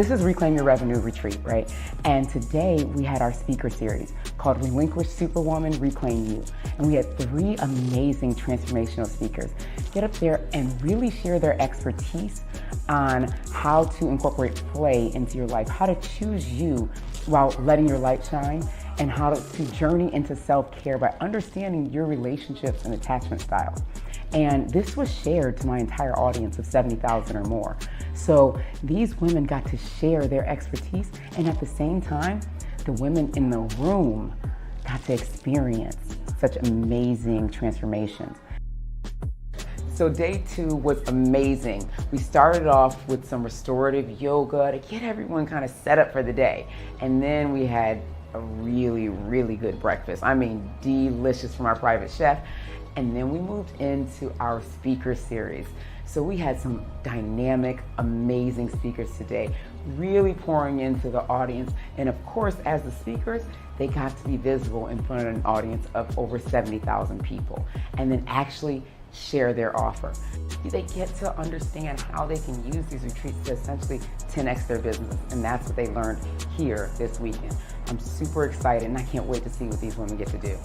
this is Reclaim Your Revenue Retreat, right? And today we had our speaker series called Relinquish Superwoman, Reclaim You. And we had 3 amazing transformational speakers get up there and really share their expertise on how to incorporate play into your life, how to choose you while letting your light shine, and how to journey into self-care by understanding your relationships and attachment styles. And this was shared to my entire audience of 70,000 or more. So these women got to share their expertise, and at the same time, the women in the room got to experience such amazing transformations. So day 2 was amazing. We started off with some restorative yoga to get everyone kind of set up for the day. And then we had a really, really good breakfast. I mean, delicious from our private chef. And then we moved into our speaker series. So we had some dynamic, amazing speakers today, really pouring into the audience. And of course, as the speakers, they got to be visible in front of an audience of over 70,000 people, and then actually share their offer. They get to understand how they can use these retreats to essentially 10x their business. And that's what they learned here this weekend. I'm super excited, and I can't wait to see what these women get to do.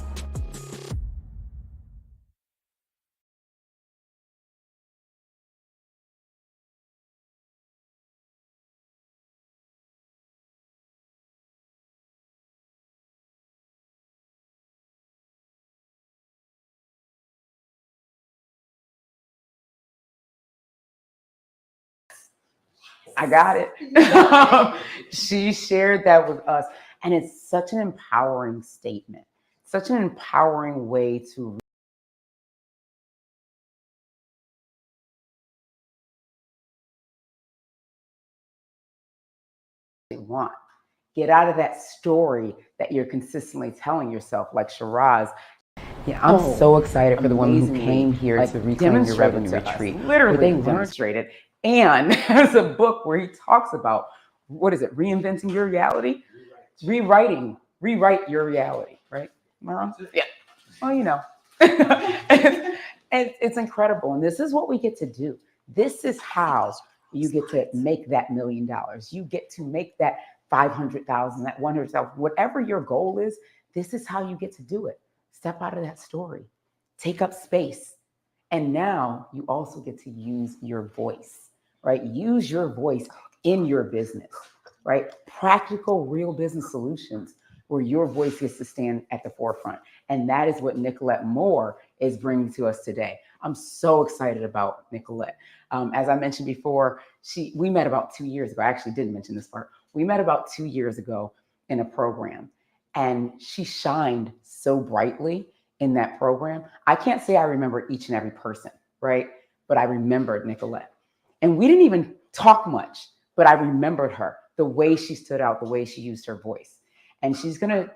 I got it. She shared that with us. And it's such an empowering statement, such an empowering way to want. Get out of that story that you're consistently telling yourself, like Shiraz. Yeah, I'm so excited for the women who came here to Reclaim Your Revenue Retreat. Literally, they demonstrated. And there's a book where he talks about, what is it, reinventing your reality? Rewrite your reality, right? Am I wrong? Yeah. Well, you know. and it's incredible. And this is what we get to do. This is how you get to make that $1 million. You get to make that 500,000, that 100,000, whatever your goal is. This is how you get to do it. Step out of that story, take up space. And now you also get to use your voice, right? Use your voice in your business, right? Practical, real business solutions where your voice gets to stand at the forefront. And that is what Nicolette Moore is bringing to us today. I'm so excited about Nicolette. As I mentioned before, we met about 2 years ago. I actually didn't mention this part. We met about 2 years ago in a program, and she shined so brightly in that program. I can't say I remember each and every person, right? But I remembered Nicolette. And we didn't even talk much, but I remembered her, the way she stood out, the way she used her voice. And she's gonna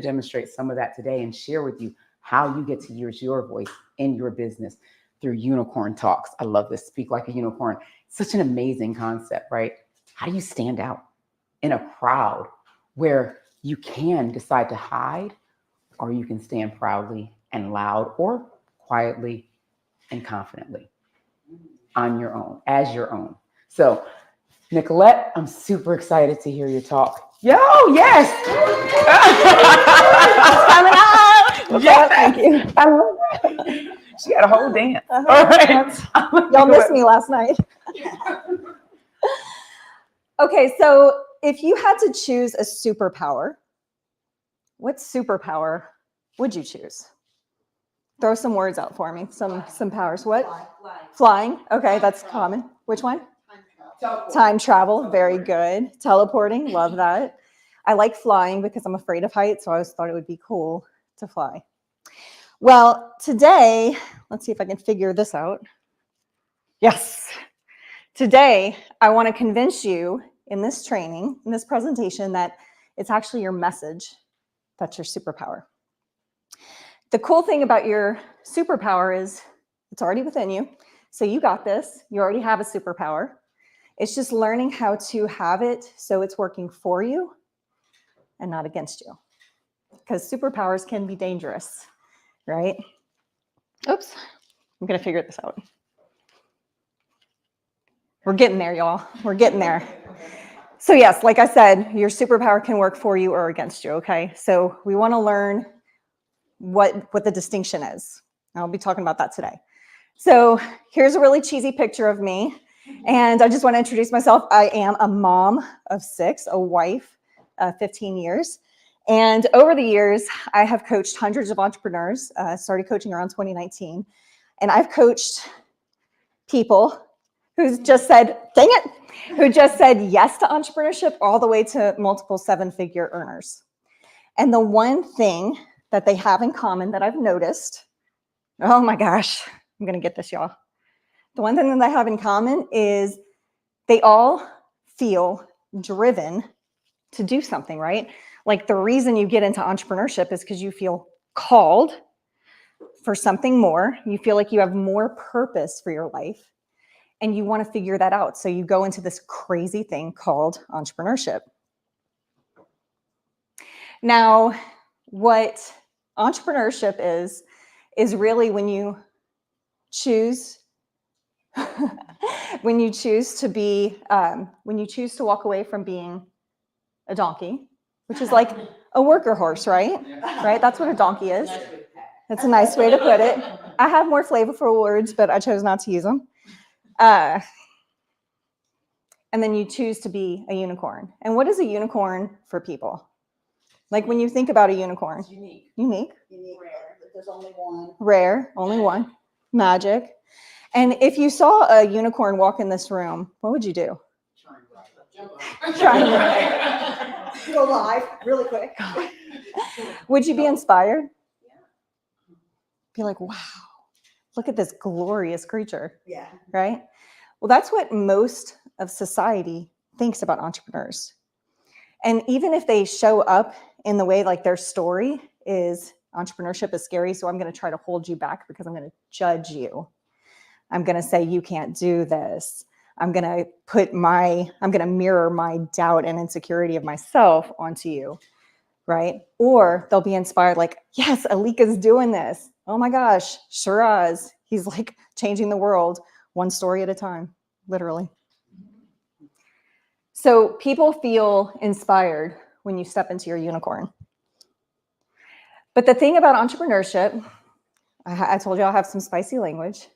demonstrate some of that today and share with you how you get to use your voice in your business through Unicorn Talks. I love this, Speak Like a Unicorn. Such an amazing concept, right? How do you stand out in a crowd where you can decide to hide, or you can stand proudly and loud, or quietly and confidently on your own, as your own. So, Nicolette, I'm super excited to hear your talk. Yo, yes! Coming up! Yes! Thank you. I love that. She had a whole dance. All right. Y'all missed me last night. Okay, so if you had to choose a superpower, what superpower would you choose? Throw some words out for me. Some powers. What? Flying. Okay, that's common. Which one? Time travel. Very good. Teleporting. Love that. I like flying because I'm afraid of heights, so I always thought it would be cool to fly. Well, today, let's see if I can figure this out. Yes. Today, I want to convince you in this training, in this presentation, that it's actually your message that's your superpower. The cool thing about your superpower is it's already within you. So you got this. You already have a superpower. It's just learning how to have it so it's working for you and not against you. Because superpowers can be dangerous, right? Oops, I'm going to figure this out. We're getting there, y'all. We're getting there. So yes, like I said, your superpower can work for you or against you, okay? So we want to learn what the distinction is. I'll be talking about that today. So here's a really cheesy picture of me. And I just want to introduce myself. I am a mom of 6, a wife, 15 years. And over the years, I have coached hundreds of entrepreneurs. Started coaching around 2019. And I've coached people who's just said, dang it, who just said yes to entrepreneurship all the way to multiple 7-figure earners. And the one thing that they have in common that I've noticed, oh my gosh, I'm going to get this, y'all. The one thing that they have in common is they all feel driven to do something, right? Like the reason you get into entrepreneurship is because you feel called for something more. You feel like you have more purpose for your life and you want to figure that out. So you go into this crazy thing called entrepreneurship. Now, what entrepreneurship is really when you choose when you choose to walk away from being a donkey, which is like a worker horse, right? Right? That's what a donkey is. That's a nice way to put it. I have more flavorful words, but I chose not to use them. And then you choose to be a unicorn. And what is a unicorn for people? Like when you think about a unicorn. It's unique. Unique. Rare. There's only one. Rare. Only one. Magic. And if you saw a unicorn walk in this room, what would you do? Try and Go live really quick. Would you be inspired? Be like, wow, look at this glorious creature, Yeah. right? Well, that's what most of society thinks about entrepreneurs. And even if they show up in the way like their story is entrepreneurship is scary, so I'm going to try to hold you back because I'm going to judge you. I'm going to say you can't do this. I'm going to mirror my doubt and insecurity of myself onto you, right? Or they'll be inspired like, yes, Alika's doing this. Oh my gosh, Shiraz, he's like changing the world one story at a time, literally. So people feel inspired when you step into your unicorn. But the thing about entrepreneurship, I told you I'll have some spicy language,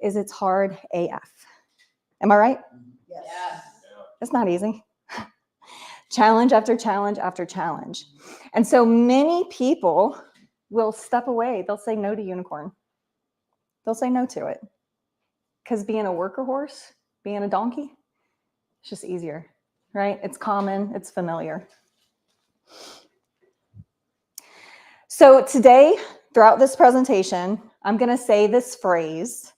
is it's hard AF. Am I right? Yes. It's not easy. Challenge after challenge after challenge. And so many people will step away. They'll say no to unicorn. They'll say no to it. Because being a worker horse, being a donkey, it's just easier, right? It's common, it's familiar. So today, throughout this presentation, I'm going to say this phrase,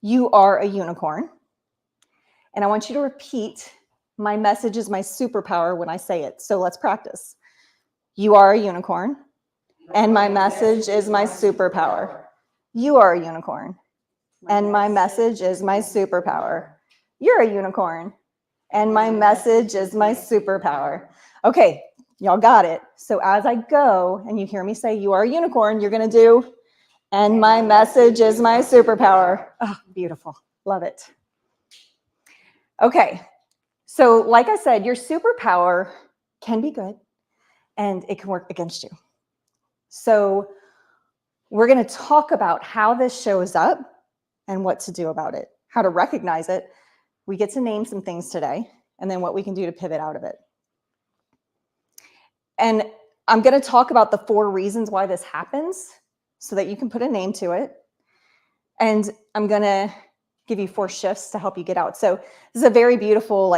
you are a unicorn. And I want you to repeat, my message is my superpower when I say it. So let's practice. You are a unicorn, and my message is my superpower. You are a unicorn, and my message is my superpower. You're a unicorn, and my message is my superpower. Okay, y'all got it. So as I go and you hear me say, you are a unicorn, you're going to do, and my message is my superpower. Oh, beautiful. Love it. Okay, so like I said, your superpower can be good and it can work against you. So we're going to talk about how this shows up and what to do about it, how to recognize it. We get to name some things today and then what we can do to pivot out of it. And I'm going to talk about the 4 reasons why this happens so that you can put a name to it. And I'm going to give you 4 shifts to help you get out. So this is a very beautiful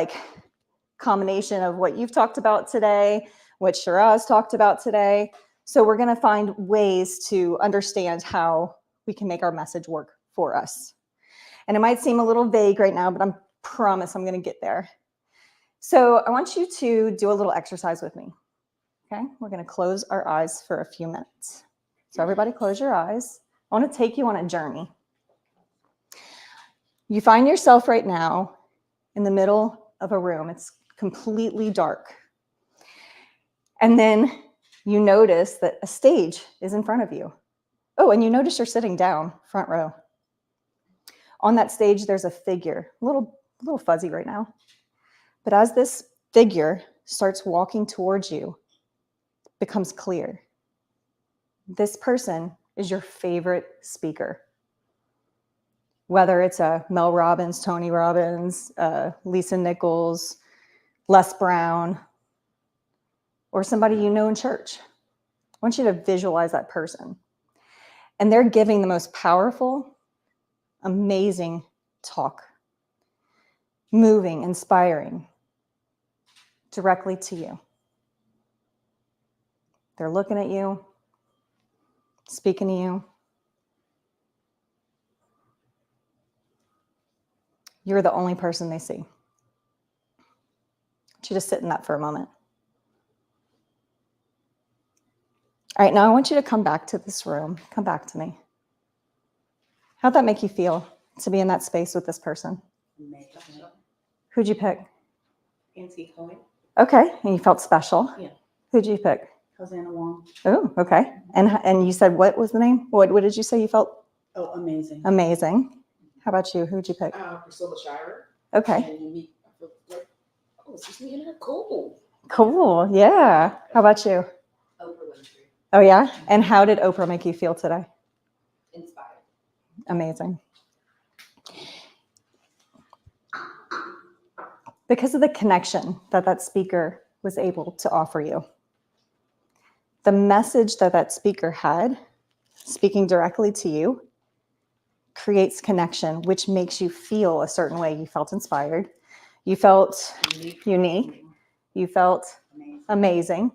combination of what you've talked about today, what Shiraz talked about today. So we're going to find ways to understand how we can make our message work for us. And it might seem a little vague right now, but I promise I'm going to get there. So I want you to do a little exercise with me. Okay, we're going to close our eyes for a few minutes. So everybody close your eyes. I want to take you on a journey. You find yourself right now in the middle of a room. It's completely dark. And then you notice that a stage is in front of you. Oh, and you notice you're sitting down, front row. On that stage, there's a figure, a little fuzzy right now. But as this figure starts walking towards you, becomes clear. This person is your favorite speaker. Whether it's a Mel Robbins, Tony Robbins, Lisa Nichols, Les Brown, or somebody you know in church. I want you to visualize that person. And they're giving the most powerful, amazing talk, moving, inspiring, directly to you. They're looking at you, speaking to you. You're the only person they see. I want you to sit in that for a moment. All right, now I want you to come back to this room. Come back to me. How'd that make you feel to be in that space with this person? Amazing. Who'd you pick? Nancy Cohen, Okay, and you felt special. Yeah. Who'd you pick? Hosanna Wong. Oh, okay. And you said, what was the name? What did you say you felt? Oh, amazing. Amazing. How about you? Who'd you pick? Priscilla Shirer. Okay, And you meet, I feel like, oh, this is me and her. Cool. cool. Yeah. How about you? Oprah Winfrey. Oh, yeah? And how did Oprah make you feel today? Inspired. Amazing. Because of the connection that speaker was able to offer you. The message that speaker had, speaking directly to you, creates connection, which makes you feel a certain way. You felt inspired. You felt unique. You felt amazing.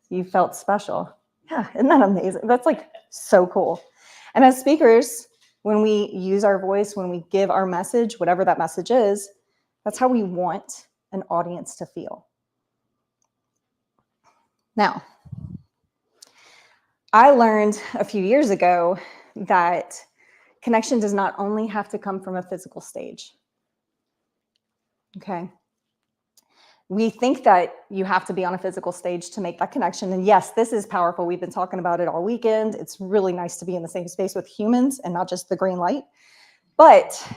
You felt special. Yeah, isn't that amazing? That's like so cool. And as speakers, when we use our voice, when we give our message, whatever that message is, that's how we want an audience to feel. Now, I learned a few years ago that connection does not only have to come from a physical stage. Okay? We think that you have to be on a physical stage to make that connection. And yes, this is powerful. We've been talking about it all weekend. It's really nice to be in the same space with humans and not just the green light. But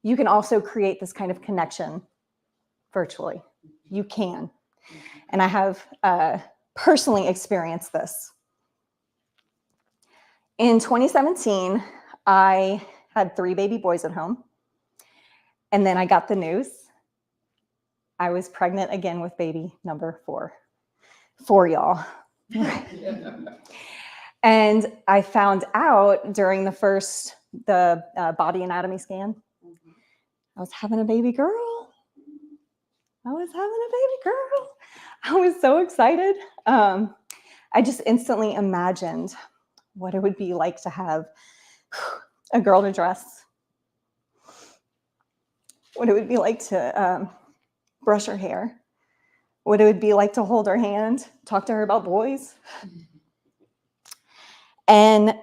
you can also create this kind of connection virtually. You can. And I have personally experienced this. In 2017, I had 3 baby boys at home. And then I got the news. I was pregnant again with baby number 4. 4, y'all. And I found out during the body anatomy scan, I was having a baby girl. I was so excited. I just instantly imagined what it would be like to have a girl to dress, what it would be like to brush her hair, what it would be like to hold her hand, talk to her about boys. And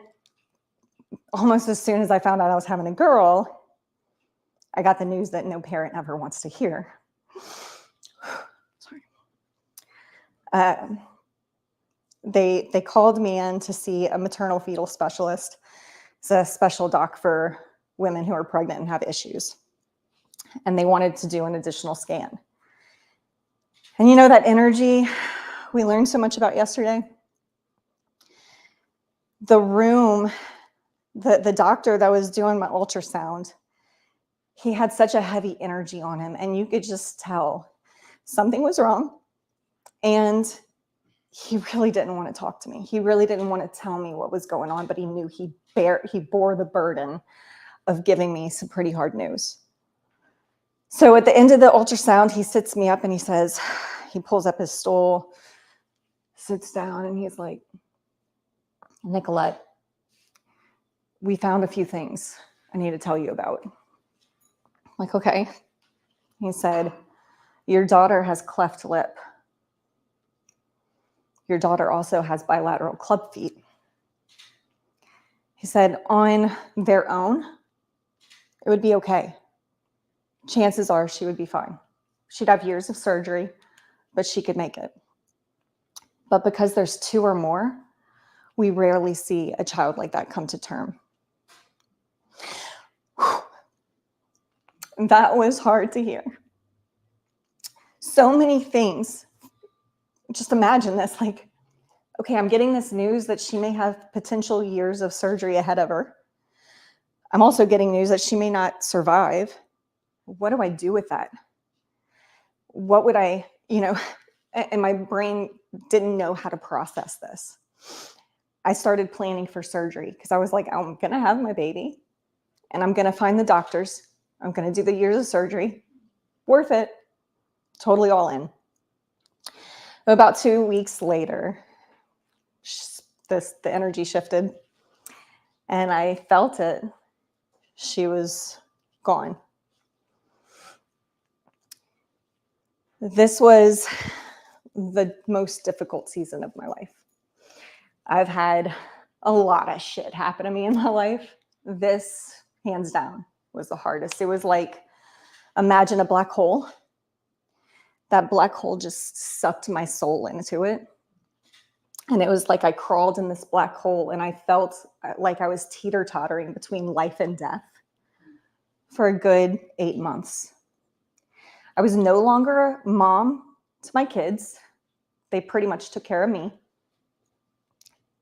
almost as soon as I found out I was having a girl, I got the news that no parent ever wants to hear. Sorry. They called me in to see a maternal fetal specialist. It's a special doc for women who are pregnant and have issues. And they wanted to do an additional scan. And you know that energy we learned so much about yesterday? The room, the doctor that was doing my ultrasound, he had such a heavy energy on him, and you could just tell something was wrong. And he really didn't want to talk to me. He really didn't want to tell me what was going on, but he knew he bore the burden of giving me some pretty hard news. So at the end of the ultrasound, he sits me up and he pulls up his stool, sits down, and he's like, Nicolette, we found a few things I need to tell you about. I'm like, okay. He said, your daughter has cleft lip. Your daughter also has bilateral club feet. He said, on their own, it would be okay. Chances are she would be fine. She'd have years of surgery, but she could make it. But because there's 2 or more, we rarely see a child like that come to term. That was hard to hear. So many things. Just imagine this, like, okay, I'm getting this news that she may have potential years of surgery ahead of her. I'm also getting news that she may not survive. What do I do with that? What would I, and my brain didn't know how to process this. I started planning for surgery because I was like, I'm going to have my baby and I'm going to find the doctors. I'm going to do the years of surgery. Worth it. Totally all in. About 2 weeks later, the energy shifted and I felt it. She was gone. This was the most difficult season of my life. I've had a lot of shit happen to me in my life. This, hands down, was the hardest. It was like, imagine a black hole. That black hole just sucked my soul into it. And it was like I crawled in this black hole and I felt like I was teeter-tottering between life and death for a good 8 months. I was no longer a mom to my kids. They pretty much took care of me.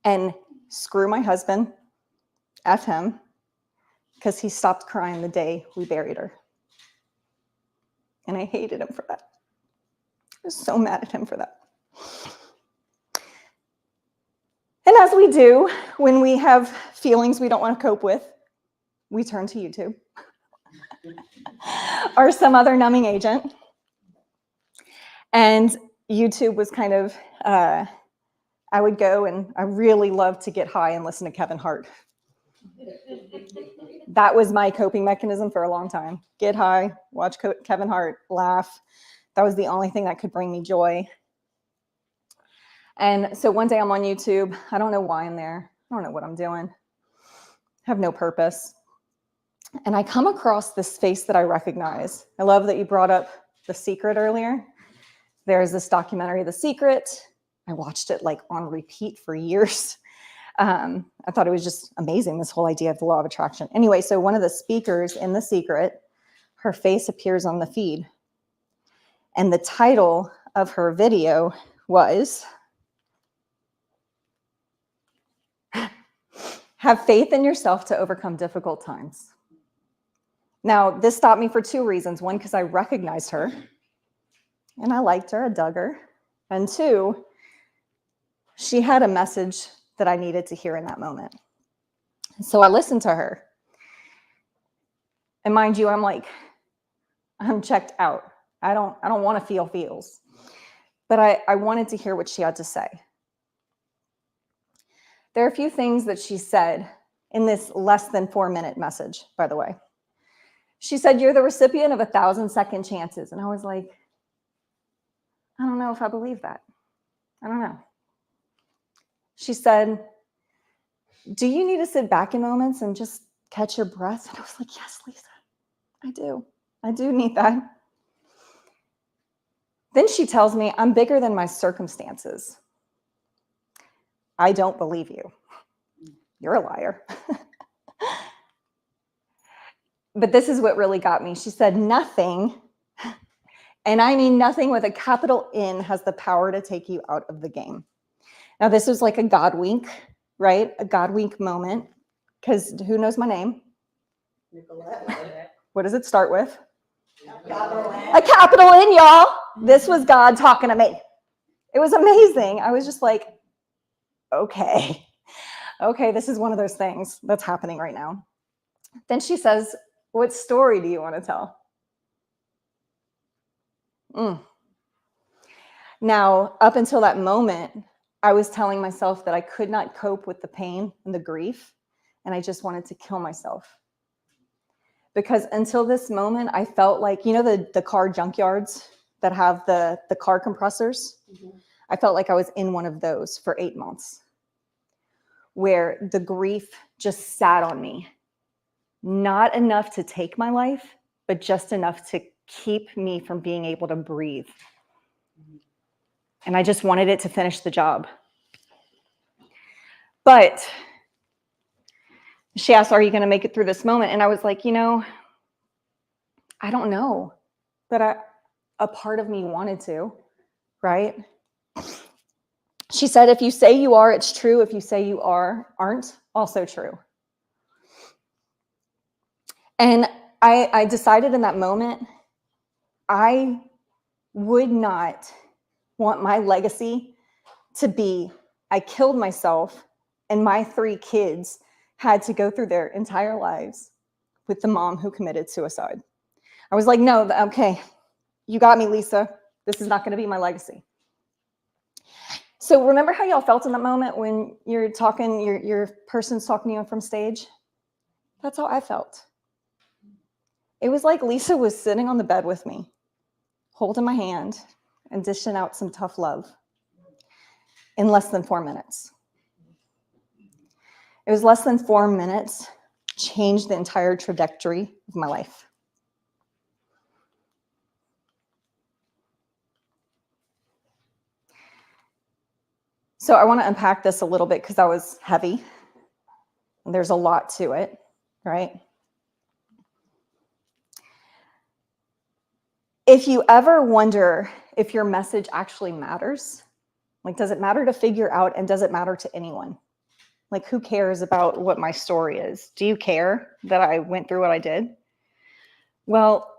And screw my husband, F him, because he stopped crying the day we buried her. And I hated him for that. I was so mad at him for that. And as we do, when we have feelings we don't want to cope with, we turn to YouTube or some other numbing agent. And YouTube was kind of, I would go and I really loved to get high and listen to Kevin Hart. That was my coping mechanism for a long time. Get high, watch Kevin Hart, laugh. That was the only thing that could bring me joy. And so one day I'm on YouTube. I don't know why I'm there. I don't know what I'm doing. I have no purpose. And I come across this face that I recognize. I love that you brought up The Secret earlier. There's this documentary, The Secret. I watched it like on repeat for years. I thought it was just amazing, this whole idea of the law of attraction. Anyway, so one of the speakers in The Secret, her face appears on the feed. And the title of her video was, Have faith in yourself to overcome difficult times. Now, this stopped me for 2 reasons. One, because I recognized her and I liked her, I dug her. And 2, she had a message that I needed to hear in that moment. So I listened to her. And mind you, I'm checked out. I don't want to feel feels. But I wanted to hear what she had to say. There are a few things that she said in this less than 4-minute message, by the way. She said, you're the recipient of 1,000 second chances. And I was like, I don't know if I believe that. I don't know. She said, do you need to sit back in moments and just catch your breath? And I was like, yes, Lisa, I do. I do need that. Then she tells me, I'm bigger than my circumstances. I don't believe you. You're a liar. But this is what really got me. She said, nothing, and I mean nothing with a capital N, has the power to take you out of the game. Now, this was like a God wink, right? A God wink moment, because who knows my name? Nicolette. What does it start with? A capital N, y'all. This was God talking to me. It was amazing. I was just like, okay, this is one of those things that's happening right now. Then she says, what story do you want to tell? Now, up until that moment, I was telling myself that I could not cope with the pain and the grief, and I just wanted to kill myself. Because until this moment, I felt like, the car junkyards that have the car compressors? Mm-hmm. I felt like I was in one of those for 8 months, where the grief just sat on me. Not enough to take my life, but just enough to keep me from being able to breathe. And I just wanted it to finish the job. But she asked, are you going to make it through this moment? And I was like, I don't know, but a part of me wanted to, right? She said, if you say you are, it's true. If you say you aren't, also true. And I decided in that moment, I would not want my legacy to be, I killed myself and my 3 kids had to go through their entire lives with the mom who committed suicide. I was like, no, okay, you got me, Lisa. This is not going to be my legacy. So remember how y'all felt in that moment when you're talking, your person's talking to you from stage? That's how I felt. It was like Lisa was sitting on the bed with me, holding my hand and dishing out some tough love in less than 4 minutes. It was less than 4 minutes, changed the entire trajectory of my life. So I want to unpack this a little bit because that was heavy. And there's a lot to it, right? If you ever wonder if your message actually matters, like, does it matter to figure out, and does it matter to anyone? Like, who cares about what my story is? Do you care that I went through what I did? Well,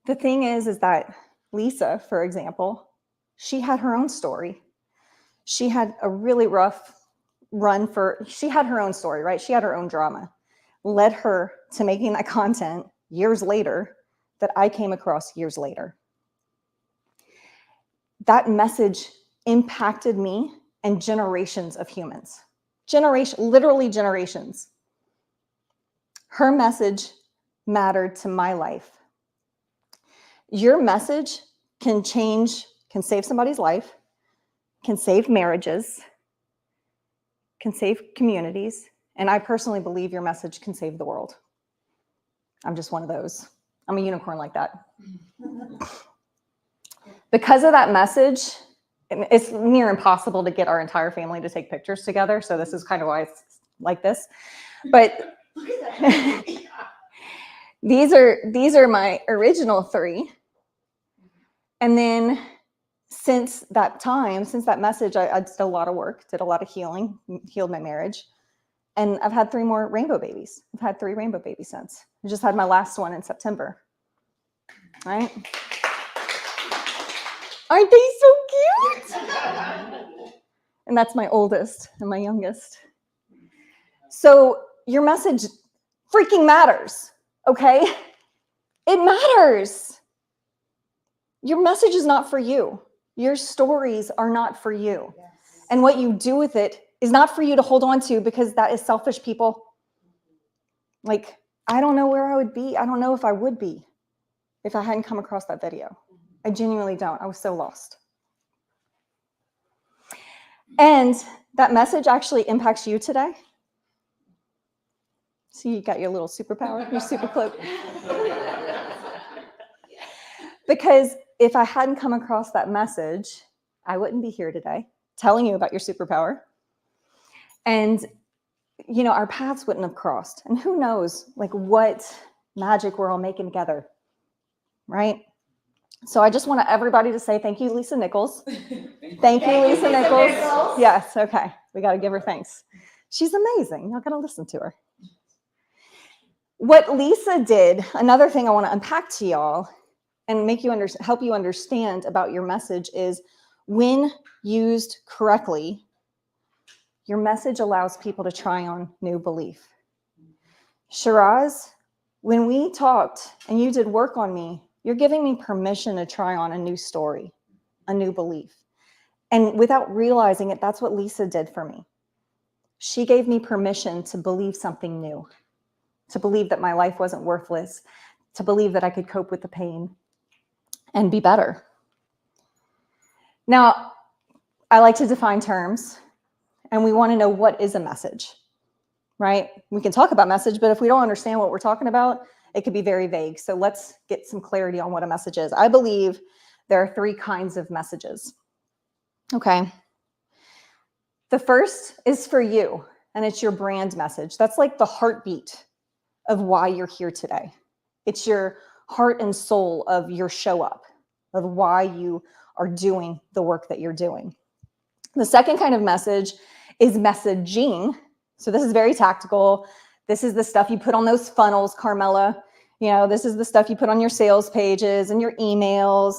the thing is that Lisa, for example, she had her own story. She had a really rough run she had her own story, right? She had her own drama, led her to making that content years later that I came across years later. That message impacted me and generations of humans. Literally generations. Her message mattered to my life. Your message can save somebody's life, can save marriages, can save communities, and I personally believe your message can save the world. I'm just one of those. I'm a unicorn like that. Because of that message, it's near impossible to get our entire family to take pictures together, so this is kind of why it's like this. But these are my original 3. And then since that message, I did a lot of work, did a lot of healing, healed my marriage. And I've had 3 more rainbow babies. I've had 3 rainbow babies since. I just had my last one in September. Right? Aren't they so cute? And that's my oldest and my youngest. So your message freaking matters, okay? It matters. Your message is not for you. Your stories are not for you. Yes. And what you do with it is not for you to hold on to, because that is selfish, people. Like, I don't know where I would be. I don't know if I would be if I hadn't come across that video. I genuinely don't. I was so lost. And that message actually impacts you today. So you got your little superpower, your super cloak. Because if I hadn't come across that message, I wouldn't be here today telling you about your superpower. And, you know, our paths wouldn't have crossed. And who knows, like, what magic we're all making together, right? So I just want everybody to say thank you, Lisa Nichols. Thank you, Lisa Nichols. Yes, okay. We got to give her thanks. She's amazing. Y'all got to listen to her. What Lisa did, another thing I want to unpack to y'all and make you help you understand about your message is, when used correctly, your message allows people to try on new belief. Shiraz, when we talked and you did work on me, you're giving me permission to try on a new story, a new belief. And without realizing it, that's what Lisa did for me. She gave me permission to believe something new, to believe that my life wasn't worthless, to believe that I could cope with the pain and be better. Now, I like to define terms, and we want to know, what is a message, right? We can talk about message, but if we don't understand what we're talking about, it could be very vague. So let's get some clarity on what a message is. I believe there are 3 kinds of messages. Okay. The first is for you, and it's your brand message. That's like the heartbeat of why you're here today. It's your heart and soul of your show up. of why you are doing the work that you're doing. The second kind of message is messaging. So this is very tactical. This is the stuff you put on those funnels, Carmela. This is the stuff you put on your sales pages and your emails.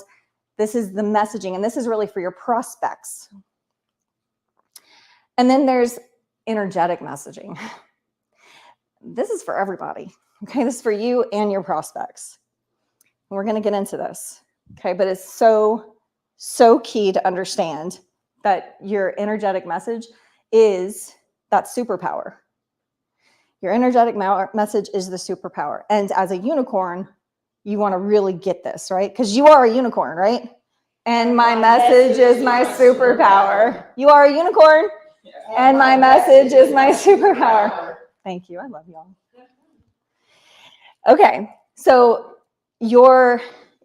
This is the messaging, and this is really for your prospects. And then there's energetic messaging. This is for everybody, okay? This is for you and your prospects. And we're gonna get into this, okay? But it's so key to understand that your energetic message is that superpower. Your energetic message is the superpower. And as a unicorn, you want to really get this, right? Because you are a unicorn, right? And my message is my superpower. You are a unicorn, and my message is my superpower. Thank you. I love y'all. Okay, so your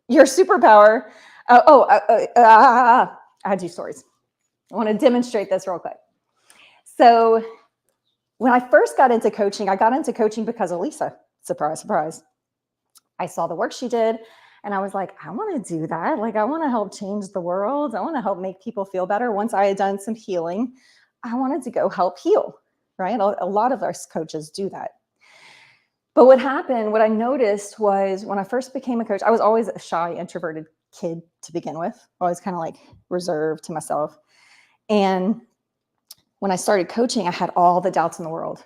superpower. I had 2 stories. I want to demonstrate this real quick. So when I first got into coaching, I got into coaching because of Lisa. Surprise, surprise. I saw the work she did, and I was like, I want to do that. Like, I want to help change the world. I want to help make people feel better. Once I had done some healing, I wanted to go help heal, right? A lot of us coaches do that. But what I noticed was when I first became a coach, I was always a shy, introverted kid to begin with, always kind of like reserved to myself. And when I started coaching, I had all the doubts in the world.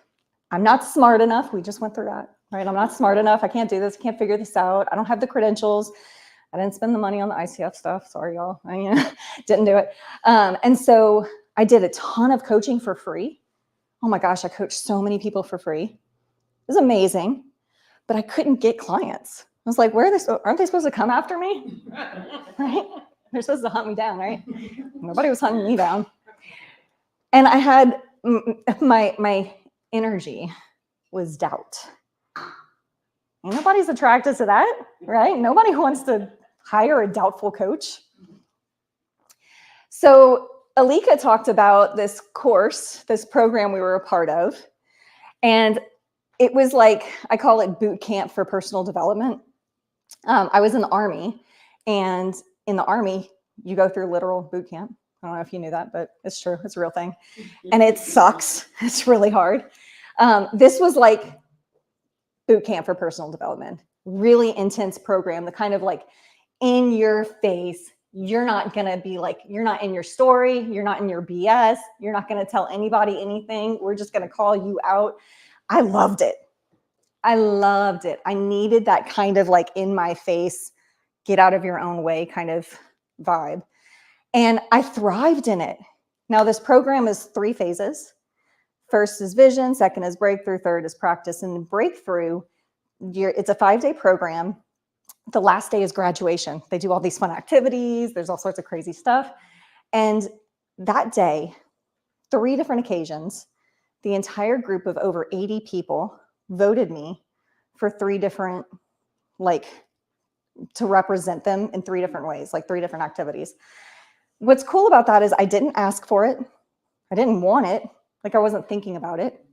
I'm not smart enough. We just went through that, right? I'm not smart enough. I can't do this. I can't figure this out. I don't have the credentials. I didn't spend the money on the ICF stuff. Sorry, y'all. I didn't do it. And so I did a ton of coaching for free. Oh my gosh, I coached so many people for free. It was amazing, but I couldn't get clients. I was like, aren't they supposed to come after me? Right? They're supposed to hunt me down, right? Nobody was hunting me down. And I had my energy was doubt. And nobody's attracted to that, right? Nobody wants to hire a doubtful coach. So Alika talked about this course, this program we were a part of. And it was like, I call it boot camp for personal development. I was in the Army, and in the Army, you go through literal boot camp. I don't know if you knew that, but it's true. It's a real thing. And it sucks. It's really hard. This was like boot camp for personal development. Really intense program, the kind of like in your face. You're not going to be like, you're not in your story. You're not in your BS. You're not going to tell anybody anything. We're just going to call you out. I loved it. I loved it. I needed that kind of like in my face, get out of your own way kind of vibe. And I thrived in it. Now, this program is 3 phases. First is vision, second is breakthrough, third is practice. And breakthrough, it's a 5-day program. The last day is graduation. They do all these fun activities. There's all sorts of crazy stuff. And that day, 3 different occasions, the entire group of over 80 people voted me for 3 different, to represent them in 3 different ways, like 3 different activities. What's cool about that is I didn't ask for it. I didn't want it. Like, I wasn't thinking about it.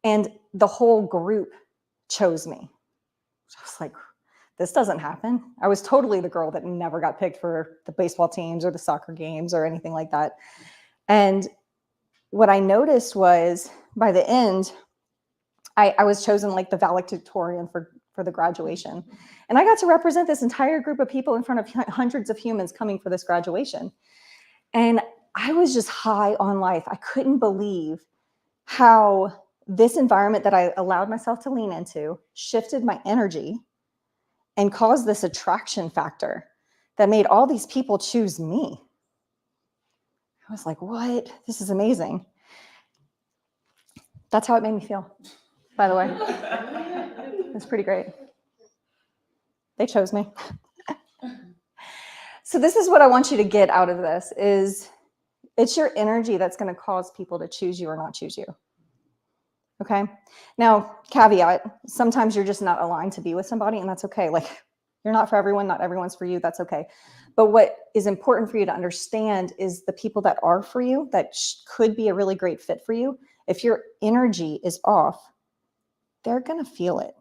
And the whole group chose me. I was like, this doesn't happen. I was totally the girl that never got picked for the baseball teams or the soccer games or anything like that. And what I noticed was by the end, I was chosen like the valedictorian for the graduation. And I got to represent this entire group of people in front of hundreds of humans coming for this graduation. And I was just high on life. I couldn't believe how this environment that I allowed myself to lean into shifted my energy and caused this attraction factor that made all these people choose me. I was like, what? This is amazing. That's how it made me feel, by the way. It's pretty great. They chose me. So this is what I want you to get out of this is it's your energy that's going to cause people to choose you or not choose you. Okay. Now, caveat, sometimes you're just not aligned to be with somebody, and that's okay. Like, you're not for everyone, not everyone's for you. That's okay. But what is important for you to understand is the people that are for you, that could be a really great fit for you. If your energy is off, they're going to feel it.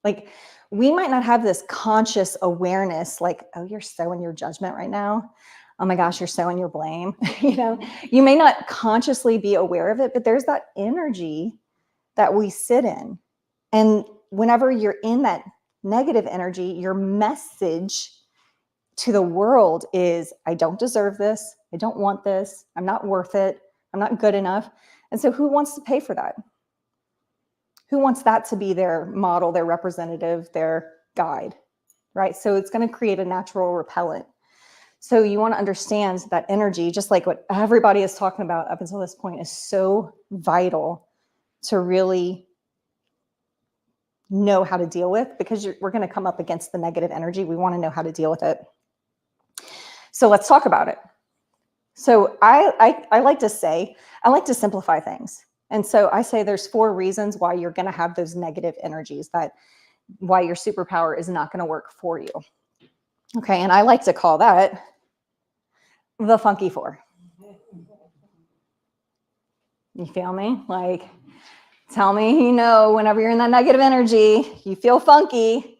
Like, we might not have this conscious awareness, like, oh, you're so in your judgment right now. Oh my gosh, you're so in your blame. You may not consciously be aware of it, but there's that energy that we sit in. And whenever you're in that negative energy, your message to the world is, I don't deserve this. I don't want this. I'm not worth it. I'm not good enough. And so who wants to pay for that? Who wants that to be their model, their representative, their guide, right? So it's going to create a natural repellent. So you want to understand that energy, just like what everybody is talking about up until this point, is so vital to really know how to deal with, because we're going to come up against the negative energy. We want to know how to deal with it. So let's talk about it. So I like to say, I like to simplify things. And so I say there's 4 reasons why you're going to have those negative energies, that why your superpower is not going to work for you. Okay, and I like to call that the funky 4. You feel me? Like, tell me, whenever you're in that negative energy, you feel funky.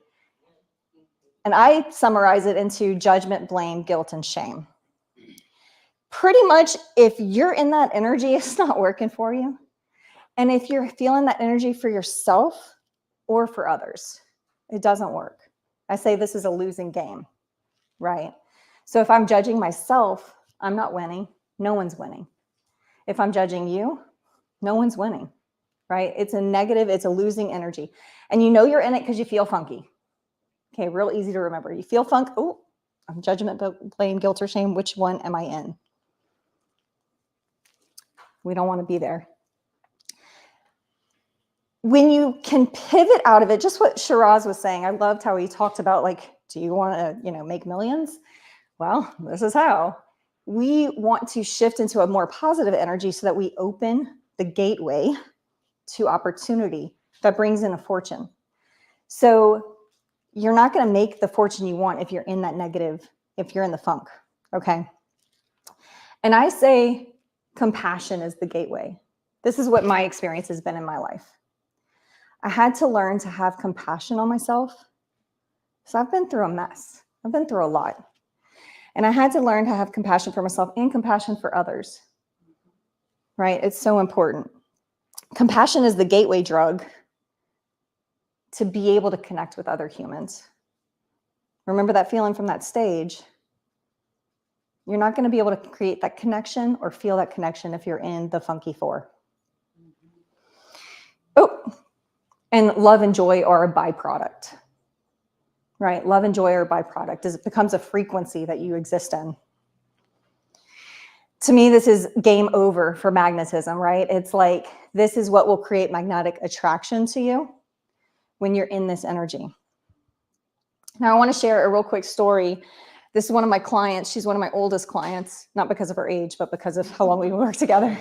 And I summarize it into judgment, blame, guilt, and shame. Pretty much, if you're in that energy, it's not working for you. And if you're feeling that energy for yourself or for others, it doesn't work. I say this is a losing game, right? So if I'm judging myself, I'm not winning. No one's winning. If I'm judging you, no one's winning, right? It's a negative, it's a losing energy. And you're in it because you feel funky. Okay, real easy to remember. You feel funk. Oh, I'm judgment, blame, guilt, or shame. Which one am I in? We don't want to be there. When you can pivot out of it, just what Shiraz was saying, I loved how he talked about, like, do you want to, make millions? Well, this is how. We want to shift into a more positive energy so that we open the gateway to opportunity that brings in a fortune. So you're not going to make the fortune you want if you're in that negative, if you're in the funk, okay? And I say compassion is the gateway. This is what my experience has been in my life. I had to learn to have compassion on myself. So I've been through a mess. I've been through a lot. And I had to learn to have compassion for myself and compassion for others, right? It's so important. Compassion is the gateway drug to be able to connect with other humans. Remember that feeling from that stage? You're not going to be able to create that connection or feel that connection if you're in the funky 4. Oh, and love and joy are a byproduct, right? Love and joy are a byproduct as it becomes a frequency that you exist in. To me, this is game over for magnetism, right? It's like, this is what will create magnetic attraction to you when you're in this energy. Now, I want to share a real quick story. This is one of my clients. She's one of my oldest clients, not because of her age, but because of how long we worked together.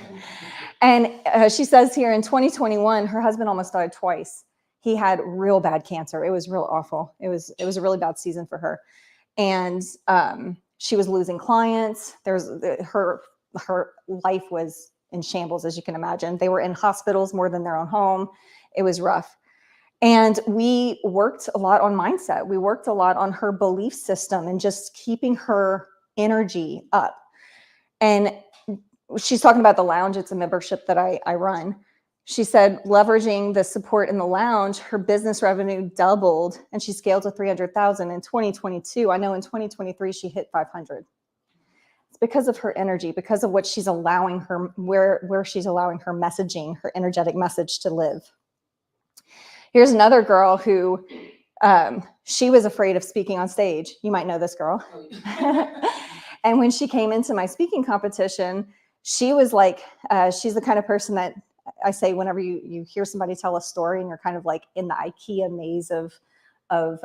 And she says here in 2021, her husband almost died twice. He had real bad cancer. It was real awful. It was a really bad season for her. And she was losing clients. Her life was in shambles, as you can imagine. They were in hospitals more than their own home. It was rough. And we worked a lot on mindset. We worked a lot on her belief system and just keeping her energy up. And she's talking about the lounge. It's a membership that I run. She said, leveraging the support in the lounge, her business revenue doubled and she scaled to 300,000 in 2022. I know in 2023, she hit 500. It's because of her energy, because of what she's allowing her, where she's allowing her messaging, her energetic message to live. Here's another girl who, she was afraid of speaking on stage. You might know this girl. And when she came into my speaking competition, she was like, she's the kind of person that I say whenever you hear somebody tell a story and you're kind of like in the IKEA maze of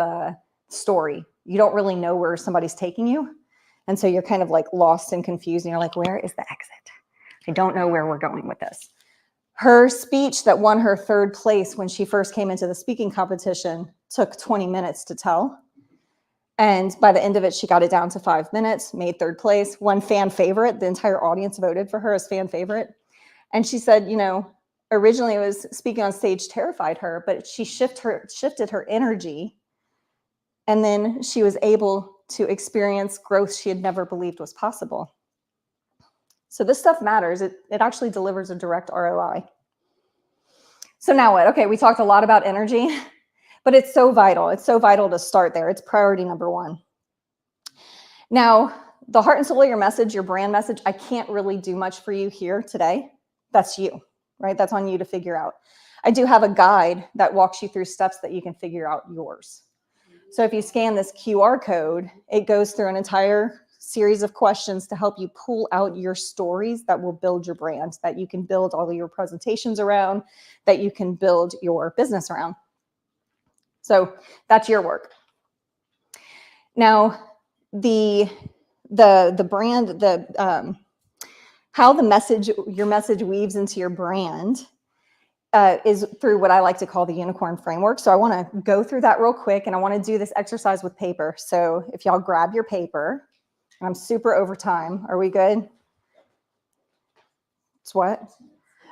story, you don't really know where somebody's taking you. And so you're kind of like lost and confused and you're like, where is the exit? I don't know where we're going with this. Her speech that won her 3rd place when she first came into the speaking competition took 20 minutes to tell. And by the end of it, she got it down to 5 minutes, made 3rd place, won fan favorite. The entire audience voted for her as fan favorite. And she said, originally was speaking on stage terrified her, but she shifted her energy. And then she was able to experience growth she had never believed was possible. So this stuff matters. It actually delivers a direct ROI. So now what? Okay, we talked a lot about energy, but it's so vital. It's so vital to start there. It's priority number one. Now, the heart and soul of your message, your brand message, I can't really do much for you here today. That's you, right? That's on you to figure out. I do have a guide that walks you through steps that you can figure out yours. So if you scan this QR code, it goes through an entire series of questions to help you pull out your stories that will build your brand, that you can build all of your presentations around, that you can build your business around. So that's your work. Now, the brand, how the message, your message weaves into your brand is through what I like to call the unicorn framework. So I want to go through that real quick, and I want to do this exercise with paper. So if y'all grab your paper, I'm super over time. Are we good? It's what?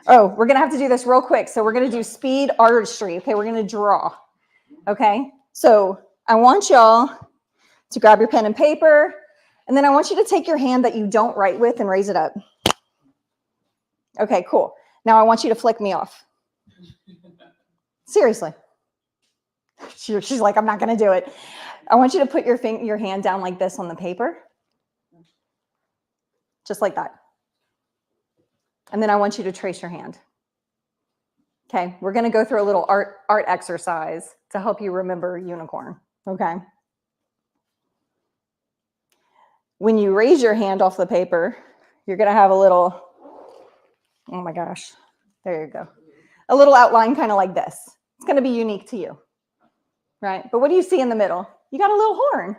Oh, we're going to have to do this real quick. So we're going to do speed artistry. Okay, we're going to draw. Okay, so I want y'all to grab your pen and paper, and then I want you to take your hand that you don't write with and raise it up. Okay, cool. Now I want you to flick me off. Seriously. She's like, I'm not going to do it. I want you to put your hand down like this on the paper. Just like that. And then I want you to trace your hand. Okay, we're going to go through a little art exercise to help you remember unicorn. Okay. When you raise your hand off the paper, you're going to have a little, oh my gosh, there you go. A little outline kind of like this. It's going to be unique to you, right? But what do you see in the middle? You got a little horn.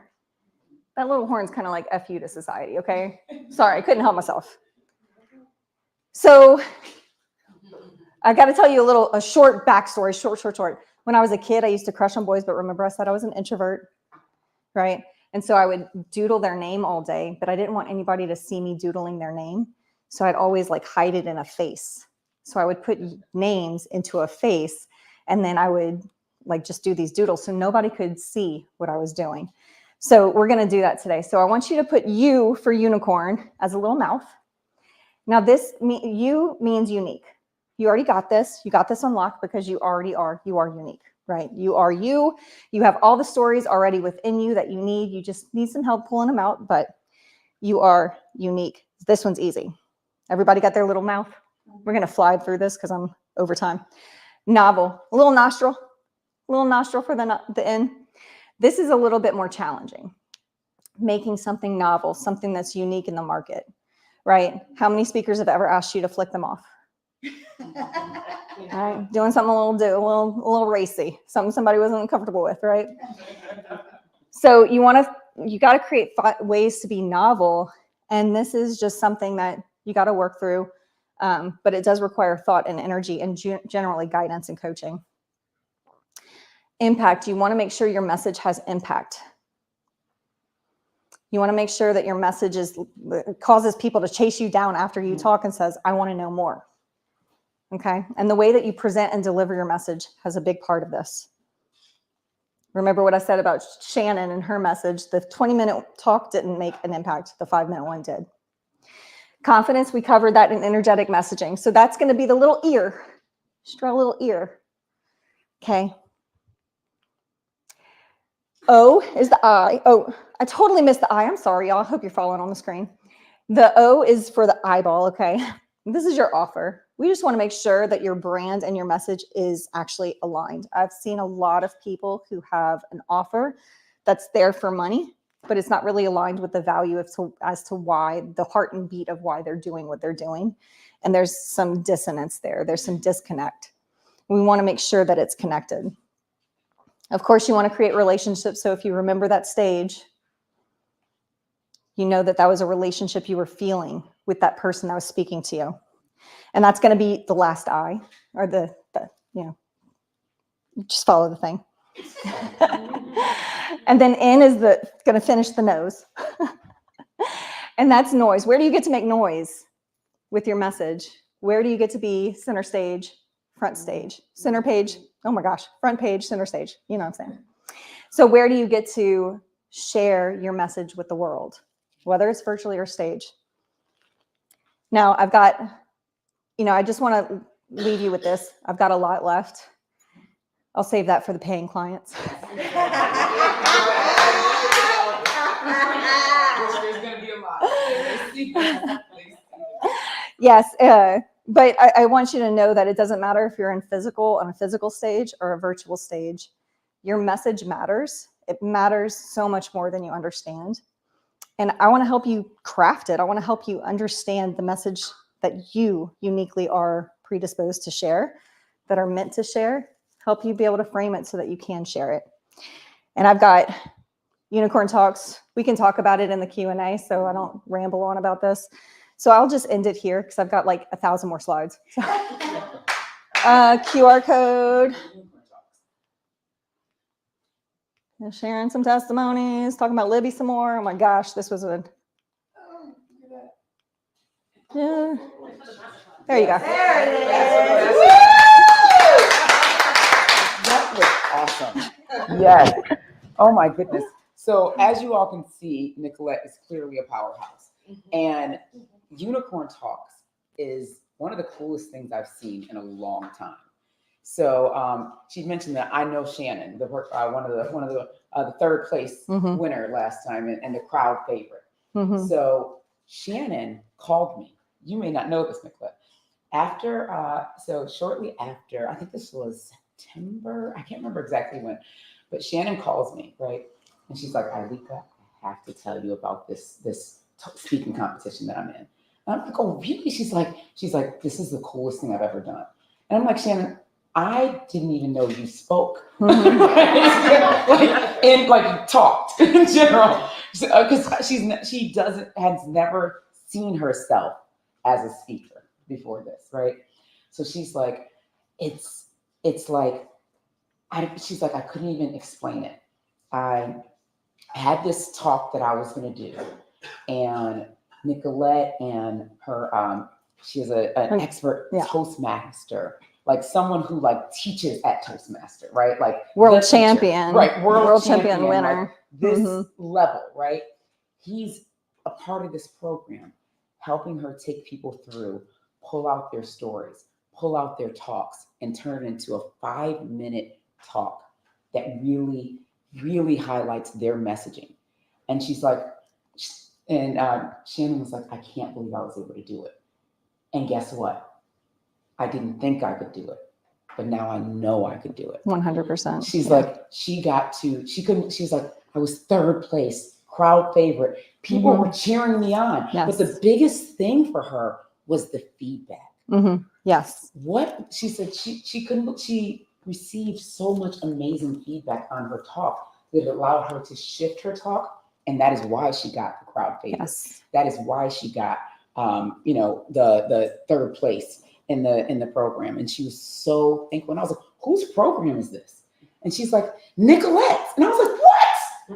That little horn's kind of like F you to society, okay? Sorry, I couldn't help myself. So I got to tell you a short backstory, short. When I was a kid, I used to crush on boys, but remember I said I was an introvert, right? And so I would doodle their name all day, but I didn't want anybody to see me doodling their name. So I'd always like hide it in a face. So I would put names into a face, and then I would like just do these doodles so nobody could see what I was doing. So we're going to do that today. So I want you to put U for unicorn as a little mouth. Now this U means unique. You already got this. You got this unlocked because you already are. You are unique, right? You are you. You have all the stories already within you that you need. You just need some help pulling them out, but you are unique. This one's easy. Everybody got their little mouth? We're going to fly through this because I'm over time. Novel. A little nostril for the N. This is a little bit more challenging. Making something novel, something that's unique in the market, right? How many speakers have ever asked you to flick them off? Right? Doing something a little racy, something somebody wasn't comfortable with, right? So you got to create ways to be novel, and this is just something that you got to work through, but it does require thought and energy and generally guidance and coaching. Impact. You want to make sure your message has impact. You want to make sure that your message causes people to chase you down after you talk and says, I want to know more. Okay. And the way that you present and deliver your message has a big part of this. Remember what I said about Shannon and her message. The 20-minute talk didn't make an impact. The 5-minute one did. Confidence, we covered that in energetic messaging. So that's going to be the little ear. Just draw a little ear. Okay. O is the eye. Oh, I totally missed the eye. I'm sorry, y'all. I hope you're following on the screen. The O is for the eyeball, okay? This is your offer. We just want to make sure that your brand and your message is actually aligned. I've seen a lot of people who have an offer that's there for money, but it's not really aligned with the value as to why, the heart and beat of why they're doing what they're doing. And there's some dissonance there. There's some disconnect. We want to make sure that it's connected. Of course, you want to create relationships. So if you remember that stage, you know that that was a relationship you were feeling with that person that was speaking to you. And that's going to be the last I, or the just follow the thing. And then N is going to finish the nose. And that's noise. Where do you get to make noise with your message? Where do you get to be center stage front stage, center page. Oh my gosh, front page, center stage. You know what I'm saying? So where do you get to share your message with the world, whether it's virtually or stage? Now I've got, I just want to leave you with this. I've got a lot left. I'll save that for the paying clients. There's going to be a lot. Yes, but I want you to know that it doesn't matter if you're on a physical stage or a virtual stage. Your message matters. It matters so much more than you understand. And I want to help you craft it. I want to help you understand the message that you uniquely are predisposed to share, that are meant to share, help you be able to frame it so that you can share it. And I've got Unicorn Talks. We can talk about it in the Q&A, so I don't ramble on about this. So I'll just end it here because I've got like 1,000 more slides. QR code. Sharing some testimonies, talking about Libby some more. Oh my gosh, this was a... Yeah. There you go. There it That was awesome. Yes. Oh my goodness. So as you all can see, Nicolette is clearly a powerhouse. And Unicorn Talks is one of the coolest things I've seen in a long time. So she mentioned that I know Shannon, one of the third place winner last time and the crowd favorite. So Shannon called me. You may not know this, Nicolette. Shortly after, I think this was September, I can't remember exactly when, but Shannon calls me, right? And she's like, Ailika, I have to tell you about this speaking competition that I'm in. And I'm like, oh, really? She's like, this is the coolest thing I've ever done. And I'm like, Shannon, I didn't even know you spoke. Talked in general. Because she has never seen herself as a speaker before this, right? So she's like, she's like, I couldn't even explain it. I had this talk that I was going to do, and Nicolette and her, she is an expert Toastmaster, like someone who teaches at Toastmaster, right? Like world champion, right? World champion winner, like this level, right? He's a part of this program, helping her take people through, pull out their stories, pull out their talks, and turn it into a 5-minute talk that really, really highlights their messaging. And she's like, Shannon was like, I can't believe I was able to do it. And guess what? I didn't think I could do it, but now I know I could do it. 100%. She's like, she's like, I was third place, crowd favorite. People were cheering me on. Yes. But the biggest thing for her was the feedback. Yes. What she said, she received so much amazing feedback on her talk that it allowed her to shift her talk. And that is why she got the crowd favorite. Yes. That is why she got, the third place in the program. And she was so thankful. And I was like, whose program is this? And she's like, Nicolette. And I was like, what?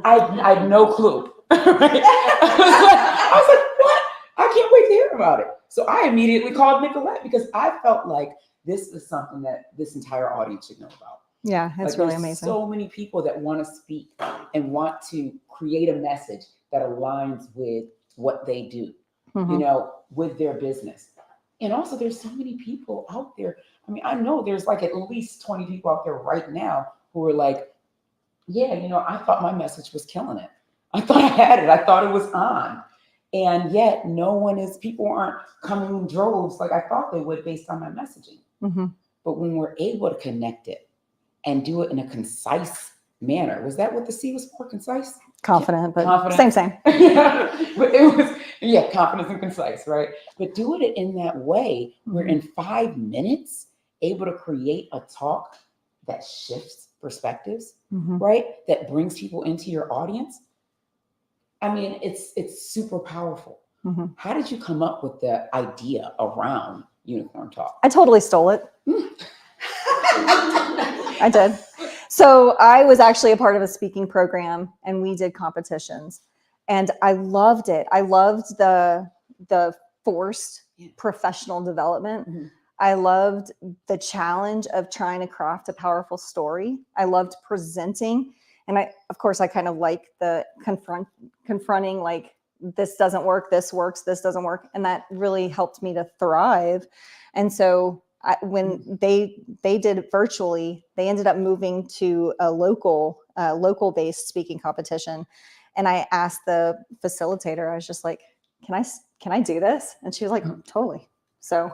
I had no clue. Right? I was like, what? I can't wait to hear about it. So I immediately called Nicolette because I felt like this is something that this entire audience should know about. Yeah, it's really amazing. So many people that want to speak and want to create a message that aligns with what they do, with their business. And also there's so many people out there. I mean, I know there's at least 20 people out there right now who are like, yeah, I thought my message was killing it. I thought I had it. I thought it was on. And yet people aren't coming in droves like I thought they would based on my messaging. But when we're able to connect it and do it in a concise manner, was that what the C was for? Concise? Confident, but confident. Same. But it was, confidence and concise, right? But doing it in that way, we're in 5 minutes able to create a talk that shifts perspectives, right? That brings people into your audience. I mean, it's super powerful. How did you come up with the idea around Unicorn Talk? I totally stole it. I did. So I was actually a part of a speaking program and we did competitions and I loved it. I loved the forced professional development. I loved the challenge of trying to craft a powerful story. I loved presenting. And of course, I kind of like the confronting, like, this doesn't work, this works, this doesn't work. And that really helped me to thrive. And so when they did it virtually, they ended up moving to a local based speaking competition. And I asked the facilitator, I was just like, can I do this? And she was like, totally. So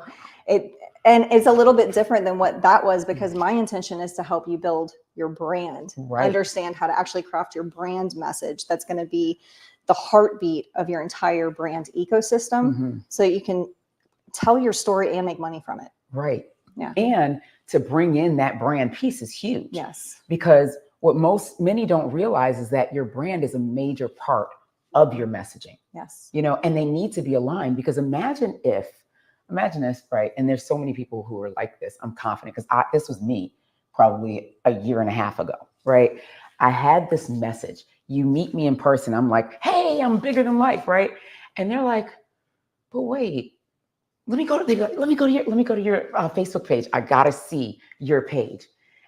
it's a little bit different than what that was, because my intention is to help you build your brand, understand how to actually craft your brand message. That's going to be the heartbeat of your entire brand ecosystem, so that you can tell your story and make money from it. Right. Yeah. And to bring in that brand piece is huge. Yes. Because what many don't realize is that your brand is a major part of your messaging. Yes. You know, and they need to be aligned, because imagine this, right? And there's so many people who are like this. I'm confident, because this was me probably a year and a half ago, right? I had this message. You meet me in person. I'm like, hey, I'm bigger than life, right? And they're like, but wait, let me go to your Facebook page. I gotta see your page.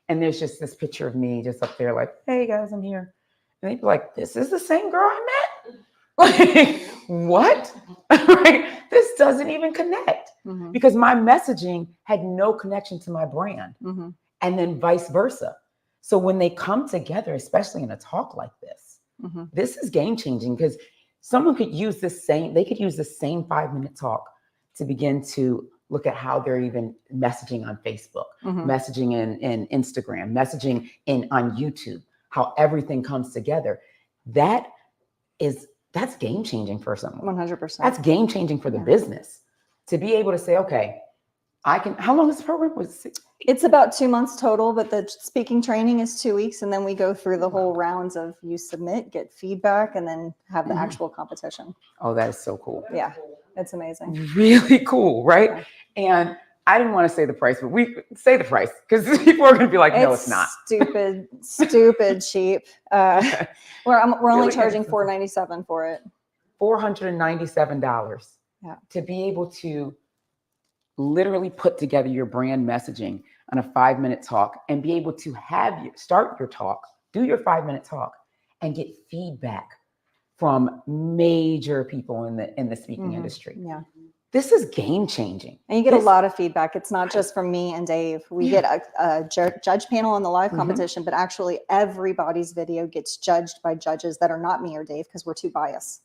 And there's just this picture of me just up there, like, hey guys, I'm here. And they'd be like, this is the same girl I met? Like, what? Right? This doesn't even connect, because my messaging had no connection to my brand, and then vice versa. So when they come together, especially in a talk like this, this is game changing, because someone could use the same 5-minute talk to begin to look at how they're even messaging on Facebook, messaging in Instagram, messaging on YouTube, how everything comes together. That's game changing for someone. 100%. That's game changing for the business, to be able to say, okay, how long is the program? It's about 2 months total, but the speaking training is 2 weeks. And then we go through the whole rounds of you submit, get feedback, and then have the actual competition. Oh, that is so cool. Yeah, it's amazing. Really cool, right? Yeah. And I didn't want to say the price, but we say the price, because people are going to be like, no, it's not. Stupid cheap. We're only charging $497 for it. $497. Yeah. To be able to literally put together your brand messaging on a 5-minute talk, and be able to start your talk, do your 5-minute talk, and get feedback from major people in the speaking industry. Yeah. This is game changing. And you get a lot of feedback. It's not just from me and Dave. We get a judge panel on the live competition, but actually everybody's video gets judged by judges that are not me or Dave, because we're too biased.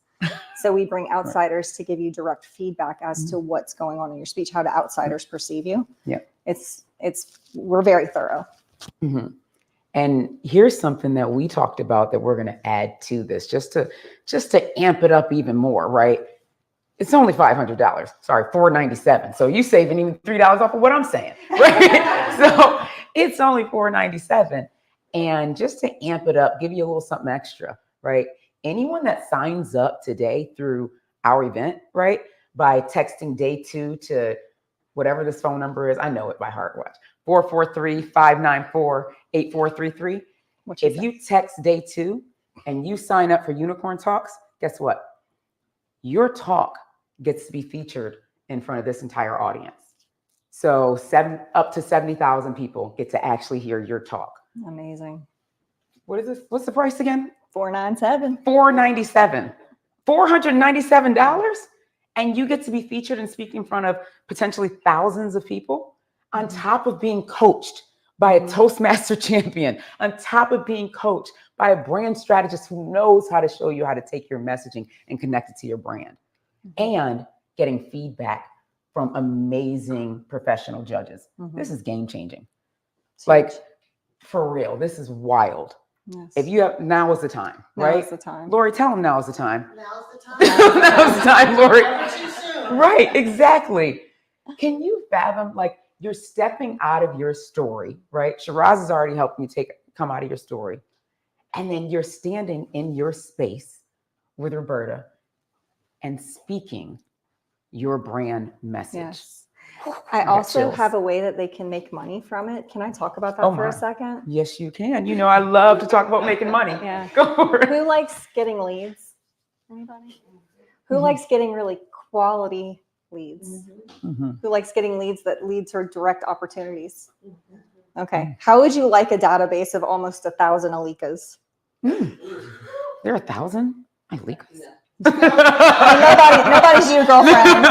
So we bring outsiders to give you direct feedback as to what's going on in your speech, how do outsiders perceive you. Yeah. We're very thorough. And here's something that we talked about that we're going to add to this, just to amp it up even more, right? It's only $500. Sorry, $497. So you saving even $3 off of what I'm saying, right? So it's only $497. And just to amp it up, give you a little something extra, right? Anyone that signs up today through our event, right, by texting day 2 to whatever this phone number is, I know it by heart, watch, 443-594-8433. If you text day 2 and you sign up for Unicorn Talks, guess what? Your talk gets to be featured in front of this entire audience. So up to 70,000 people get to actually hear your talk. Amazing. What is this? What's the price again? $497. $497. $497, and you get to be featured and speak in front of potentially thousands of people, on top of being coached by a Toastmaster champion, on top of being coached by a brand strategist who knows how to show you how to take your messaging and connect it to your brand, and getting feedback from amazing professional judges. This is game changing. Like, for real, this is wild. Yes. If you have, now is the time, right? Now is the time. Lori, tell them now is the time. Now's the time. Now's the time, Lori. Not too soon. Right, exactly. Can you fathom, like, you're stepping out of your story, right? Shiraz is already helping you come out of your story. And then you're standing in your space with Roberta and speaking your brand message. Yes. I also have a way that they can make money from it. Can I talk about that for a second? Yes, you can. You know, I love to talk about making money. Yeah. Go for it. Who likes getting leads? Anybody? Who likes getting really quality leads? Mhm. Who likes getting leads that lead to direct opportunities? Okay. How would you like a database of almost 1,000 Alikas? There are 1,000 Alikas. Nobody's your girlfriend.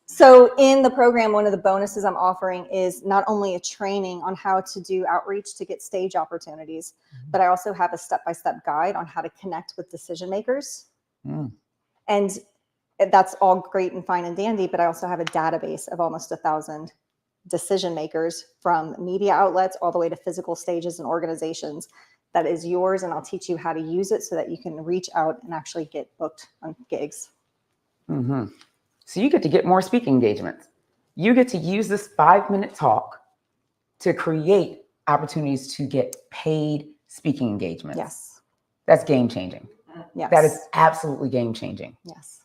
So in the program, one of the bonuses I'm offering is not only a training on how to do outreach to get stage opportunities, but I also have a step-by-step guide on how to connect with decision makers. Mm. And that's all great and fine and dandy, but I also have a database of almost 1,000 decision makers from media outlets all the way to physical stages and organizations that is yours. And I'll teach you how to use it so that you can reach out and actually get booked on gigs. Mm-hmm. So you get to get more speaking engagements. You get to use this 5-minute talk to create opportunities to get paid speaking engagements. Yes. That's game changing. Yes. That is absolutely game changing. Yes.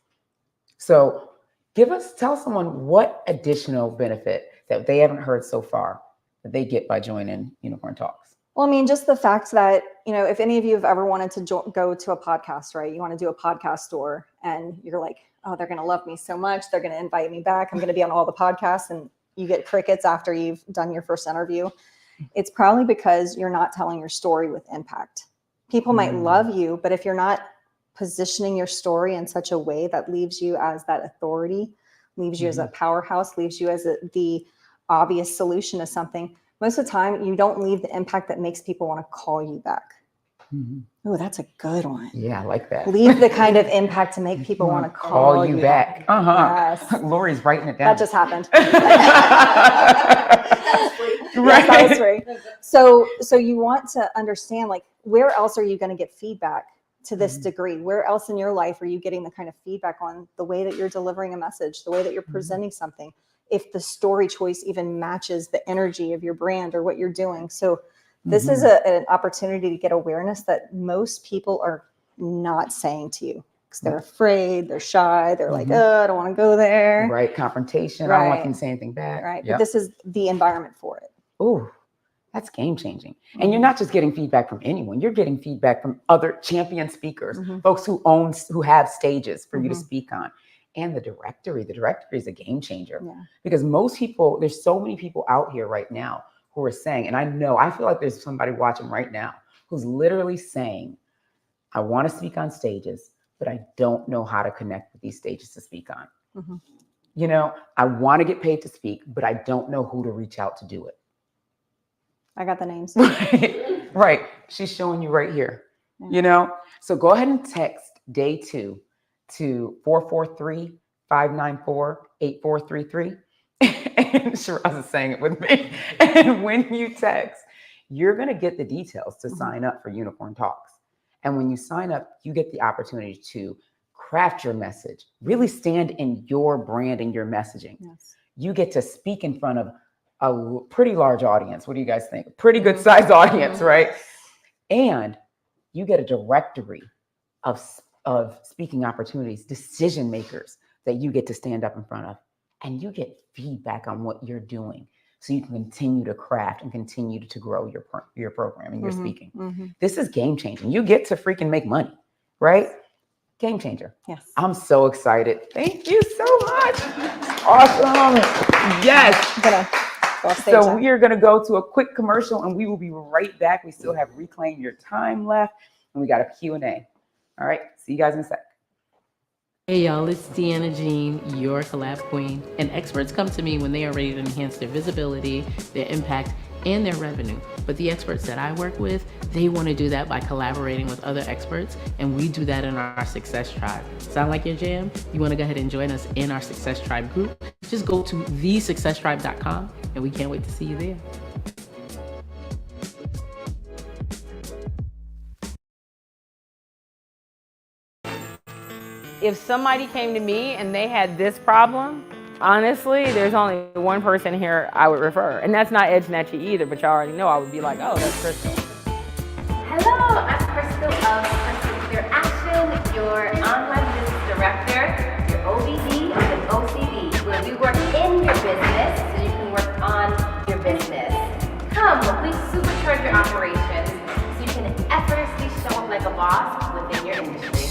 So tell someone what additional benefit that they haven't heard so far that they get by joining Unicorn Talks. Well, I mean, just the fact that, if any of you have ever wanted to go to a podcast, right? You want to do a podcast tour and you're like, oh, they're going to love me so much. They're going to invite me back. I'm going to be on all the podcasts, and you get crickets after you've done your first interview. It's probably because you're not telling your story with impact. People might love you, but if you're not positioning your story in such a way that leaves you as that authority, leaves you as a powerhouse, leaves you as the obvious solution to something, most of the time you don't leave the impact that makes people want to call you back. Oh, that's a good one. Yeah, I like that. Leave the kind of impact to make people want to call you back. Yes. Lori's writing it down. That just happened. Right. Yes, that was free. So you want to understand, like, where else are you going to get feedback to this degree? Where else in your life are you getting the kind of feedback on the way that you're delivering a message, the way that you're presenting something, if the story choice even matches the energy of your brand or what you're doing? So this is an opportunity to get awareness that most people are not saying to you because they're afraid, they're shy, they're like, oh, I don't want to go there. Right, confrontation. I don't want them to say anything back. Right, Yep. but this is the environment for it. Oh, that's game changing. And you're not just getting feedback from anyone. You're getting feedback from other champion speakers, folks who have stages for you to speak on. And the directory. The directory is a game changer because most people, there's so many people out here right now who are saying, and I feel like there's somebody watching right now who's literally saying, I want to speak on stages, but I don't know how to connect with these stages to speak on. I want to get paid to speak, but I don't know who to reach out to do it. I got the names. Right. She's showing you right here, So go ahead and text day 2 to 443-594-8433. And Shiraz is saying it with me. And when you text, you're going to get the details to sign up for Unicorn Talks. And when you sign up, you get the opportunity to craft your message, really stand in your brand and your messaging. Yes. You get to speak in front of a pretty large audience. What do you guys think? Pretty good sized audience, right? And you get a directory of speaking opportunities, decision makers that you get to stand up in front of, and you get feedback on what you're doing so you can continue to craft and continue to grow your program and your speaking. This is game changing. You get to freaking make money, right? Game changer. Yes. I'm so excited. Thank you so much. Awesome. Yes. I'm gonna go off stage So now. we are going to go to a quick commercial and we will be right back. We still have Reclaim Your Time left and we got a Q&A. All right. See you guys in a sec. Hey y'all, it's Deanna Jean, your collab queen, and experts come to me when they are ready to enhance their visibility, their impact, and their revenue. But the experts that I work with, they want to do that by collaborating with other experts, and we do that in our Success Tribe. Sound like your jam? You want to go ahead and join us in our Success Tribe group? Just go to thesuccesstribe.com, and we can't wait to see you there. If somebody came to me and they had this problem, honestly, there's only one person here I would refer. And that's not Edge Netchy either, but y'all already know I would be like, oh, that's Crystal. Hello, I'm Crystal of Crystal Clear Action, your online business director, your OBD and OCD, where we work in your business so you can work on your business. Come, we supercharge your operations so you can effortlessly show up like a boss within your industry.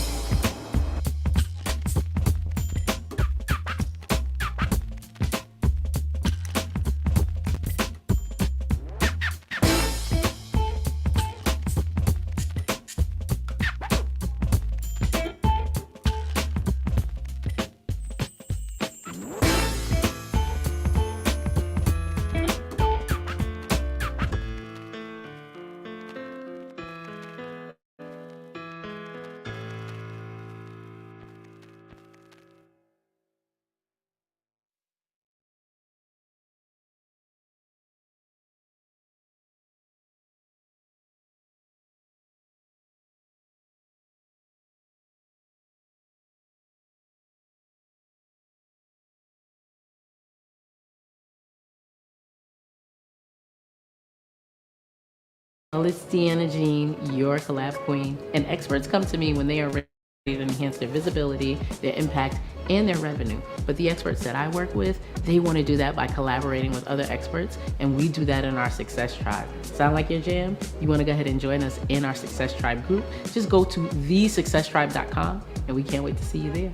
It's Deanna Jean, your collab queen, and experts come to me when they are ready to enhance their visibility, their impact, and their revenue. But the experts that I work with, they want to do that by collaborating with other experts, and we do that in our Success Tribe. Sound like your jam? You want to go ahead and join us in our Success Tribe group? Just go to thesuccesstribe.com, and we can't wait to see you there.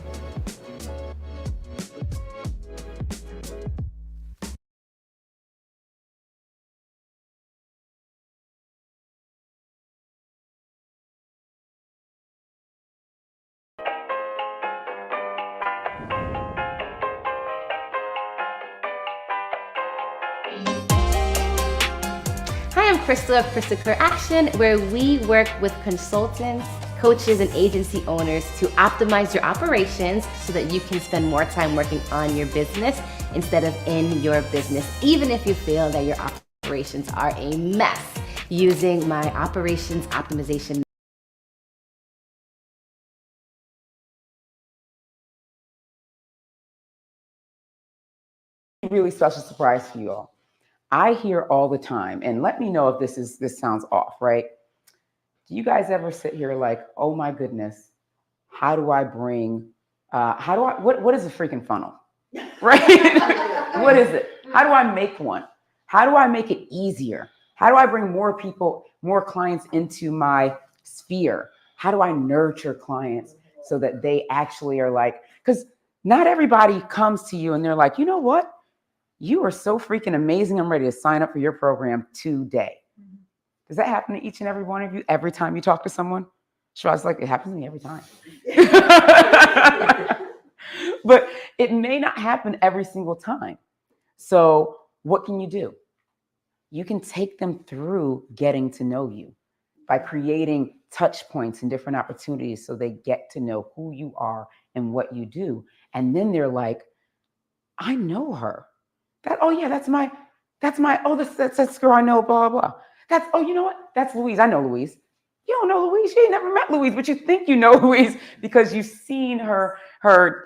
Hi, I'm Crystal of Crystal Clear Action, where we work with consultants, coaches, and agency owners to optimize your operations so that you can spend more time working on your business instead of in your business, even if you feel that your operations are a mess, using my operations optimization. Really special surprise for you all. I hear all the time, and let me know if this sounds off, right? Do you guys ever sit here like, oh my goodness, how do I what is a freaking funnel? Right? What is it? How do I make one? How do I make it easier? How do I bring more people, more clients into my sphere? How do I nurture clients so that they actually are like, because not everybody comes to you and they're like, you know what? You are so freaking amazing. I'm ready to sign up for your program today. Does that happen to each and every one of you every time you talk to someone? Shiraz's like, it happens to me every time. But it may not happen every single time. So what can you do? You can take them through getting to know you by creating touch points and different opportunities so they get to know who you are and what you do. And then they're like, I know her. That's this girl I know, blah, blah, blah. You know what? That's Louise. I know Louise. You don't know Louise. You ain't never met Louise, but you think you know Louise because you've seen her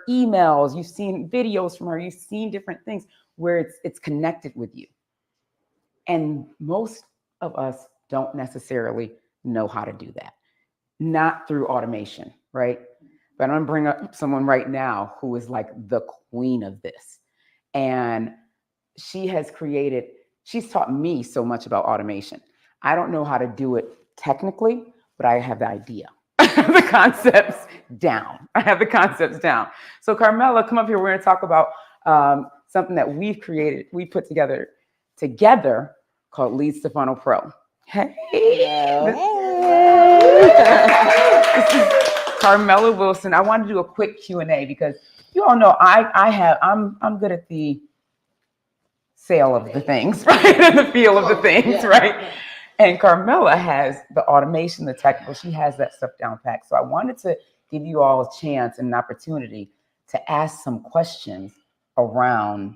emails, you've seen videos from her, you've seen different things where it's connected with you. And most of us don't necessarily know how to do that. Not through automation, right? But I'm gonna bring up someone right now who is like the queen of this. And she's taught me so much about automation. I don't know how to do it technically, but I have the idea. I have the concepts down. So Carmela, come up here. We're going to talk about something that we put together called Leads to Funnel Pro. Hey. This is Carmela Wilson. I want to do a quick Q&A because you all know I'm good at the sale of the things, right? And the feel of the things, right? And Carmela has the automation, the technical, she has that stuff down pat. So I wanted to give you all a chance and an opportunity to ask some questions around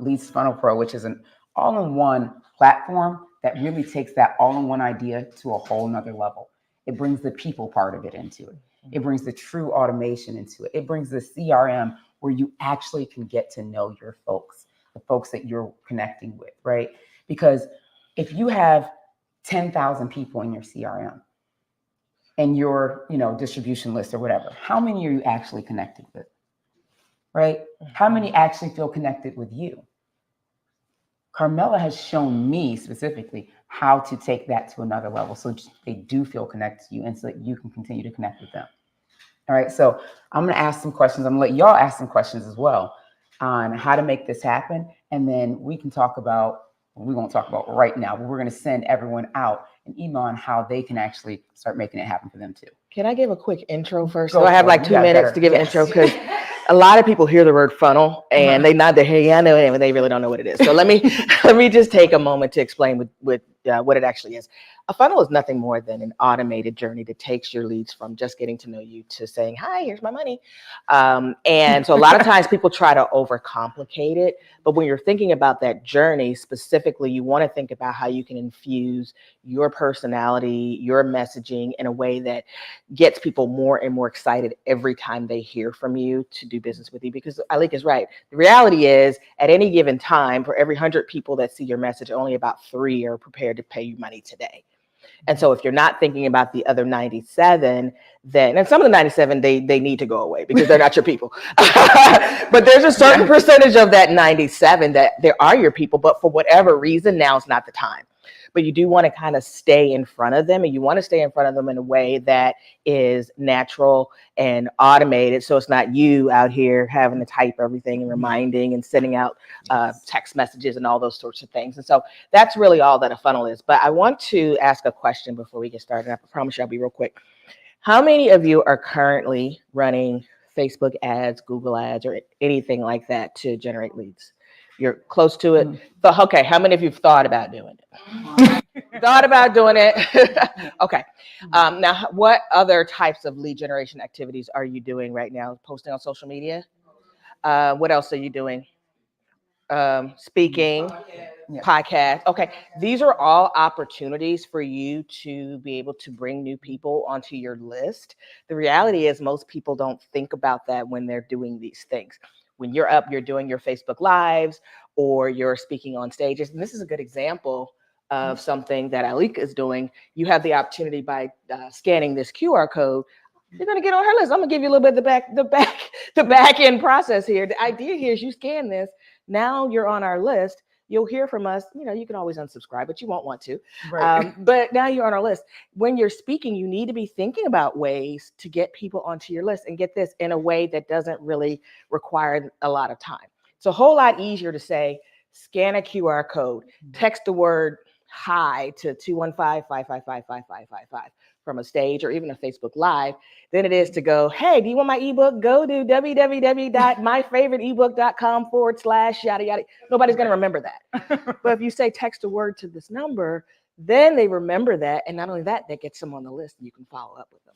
Leads to Funnel Pro, which is an all-in-one platform that really takes that all-in-one idea to a whole nother level. It brings the people part of it into it. It brings the true automation into it. It brings the CRM where you actually can get to know your folks, the folks that you're connecting with, right? Because if you have 10,000 people in your CRM and your, distribution list or whatever, how many are you actually connected with, right? How many actually feel connected with you? Carmela has shown me specifically how to take that to another level so they do feel connected to you and so that you can continue to connect with them. All right, so I'm going to ask some questions. I'm going to let y'all ask some questions as well on how to make this happen. And then we won't talk about right now, but we're going to send everyone out an email on how they can actually start making it happen for them too. Can I give a quick intro first? Go So I have for like it. 2 minutes to give an intro because a lot of people hear the word funnel and they nod their head, yeah, I know it, but they really don't know what it is. So let me just take a moment to explain what it actually is. A funnel is nothing more than an automated journey that takes your leads from just getting to know you to saying, hi, here's my money. And so a lot of times people try to overcomplicate it. But when you're thinking about that journey specifically, you want to think about how you can infuse your personality, your messaging in a way that gets people more and more excited every time they hear from you to do business with you. Because Alik is right. The reality is at any given time, for every 100 people that see your message, only about 3 are prepared there to pay you money today. And so if you're not thinking about the other 97, then, and some of the 97, they need to go away because they're not your people. But there's a certain percentage of that 97 that there are your people, but for whatever reason, now is not the time. But you do want to kind of stay in front of them, and you want to stay in front of them in a way that is natural and automated. So it's not you out here having to type everything and reminding and sending out text messages and all those sorts of things. And so that's really all that a funnel is. But I want to ask a question before we get started. I promise you I'll be real quick. How many of you are currently running Facebook ads, Google ads, or anything like that to generate leads? You're close to it. So, okay, how many of you have thought about doing it? Thought about doing it. Okay. Now, what other types of lead generation activities are you doing right now? Posting on social media? What else are you doing? Speaking, podcast. Okay. These are all opportunities for you to be able to bring new people onto your list. The reality is most people don't think about that when they're doing these things. When you're up, you're doing your Facebook Lives or you're speaking on stages. And this is a good example of something that Alika is doing. You have the opportunity by scanning this QR code. You're going to get on her list. I'm going to give you a little bit of the back end process here. The idea here is you scan this. Now you're on our list. You'll hear from us. You know, you can always unsubscribe, but you won't want to. Right. But now you're on our list. When you're speaking, you need to be thinking about ways to get people onto your list and get this in a way that doesn't really require a lot of time. It's a whole lot easier to say, scan a QR code, text the word hi to 215-555-5555 from a stage or even a Facebook Live, than it is to go, hey, do you want my ebook? Go to www.myfavoriteebook.com/ yada, yada. Nobody's going to remember that. But if you say text a word to this number, then they remember that. And not only that, that gets them on the list and you can follow up with them.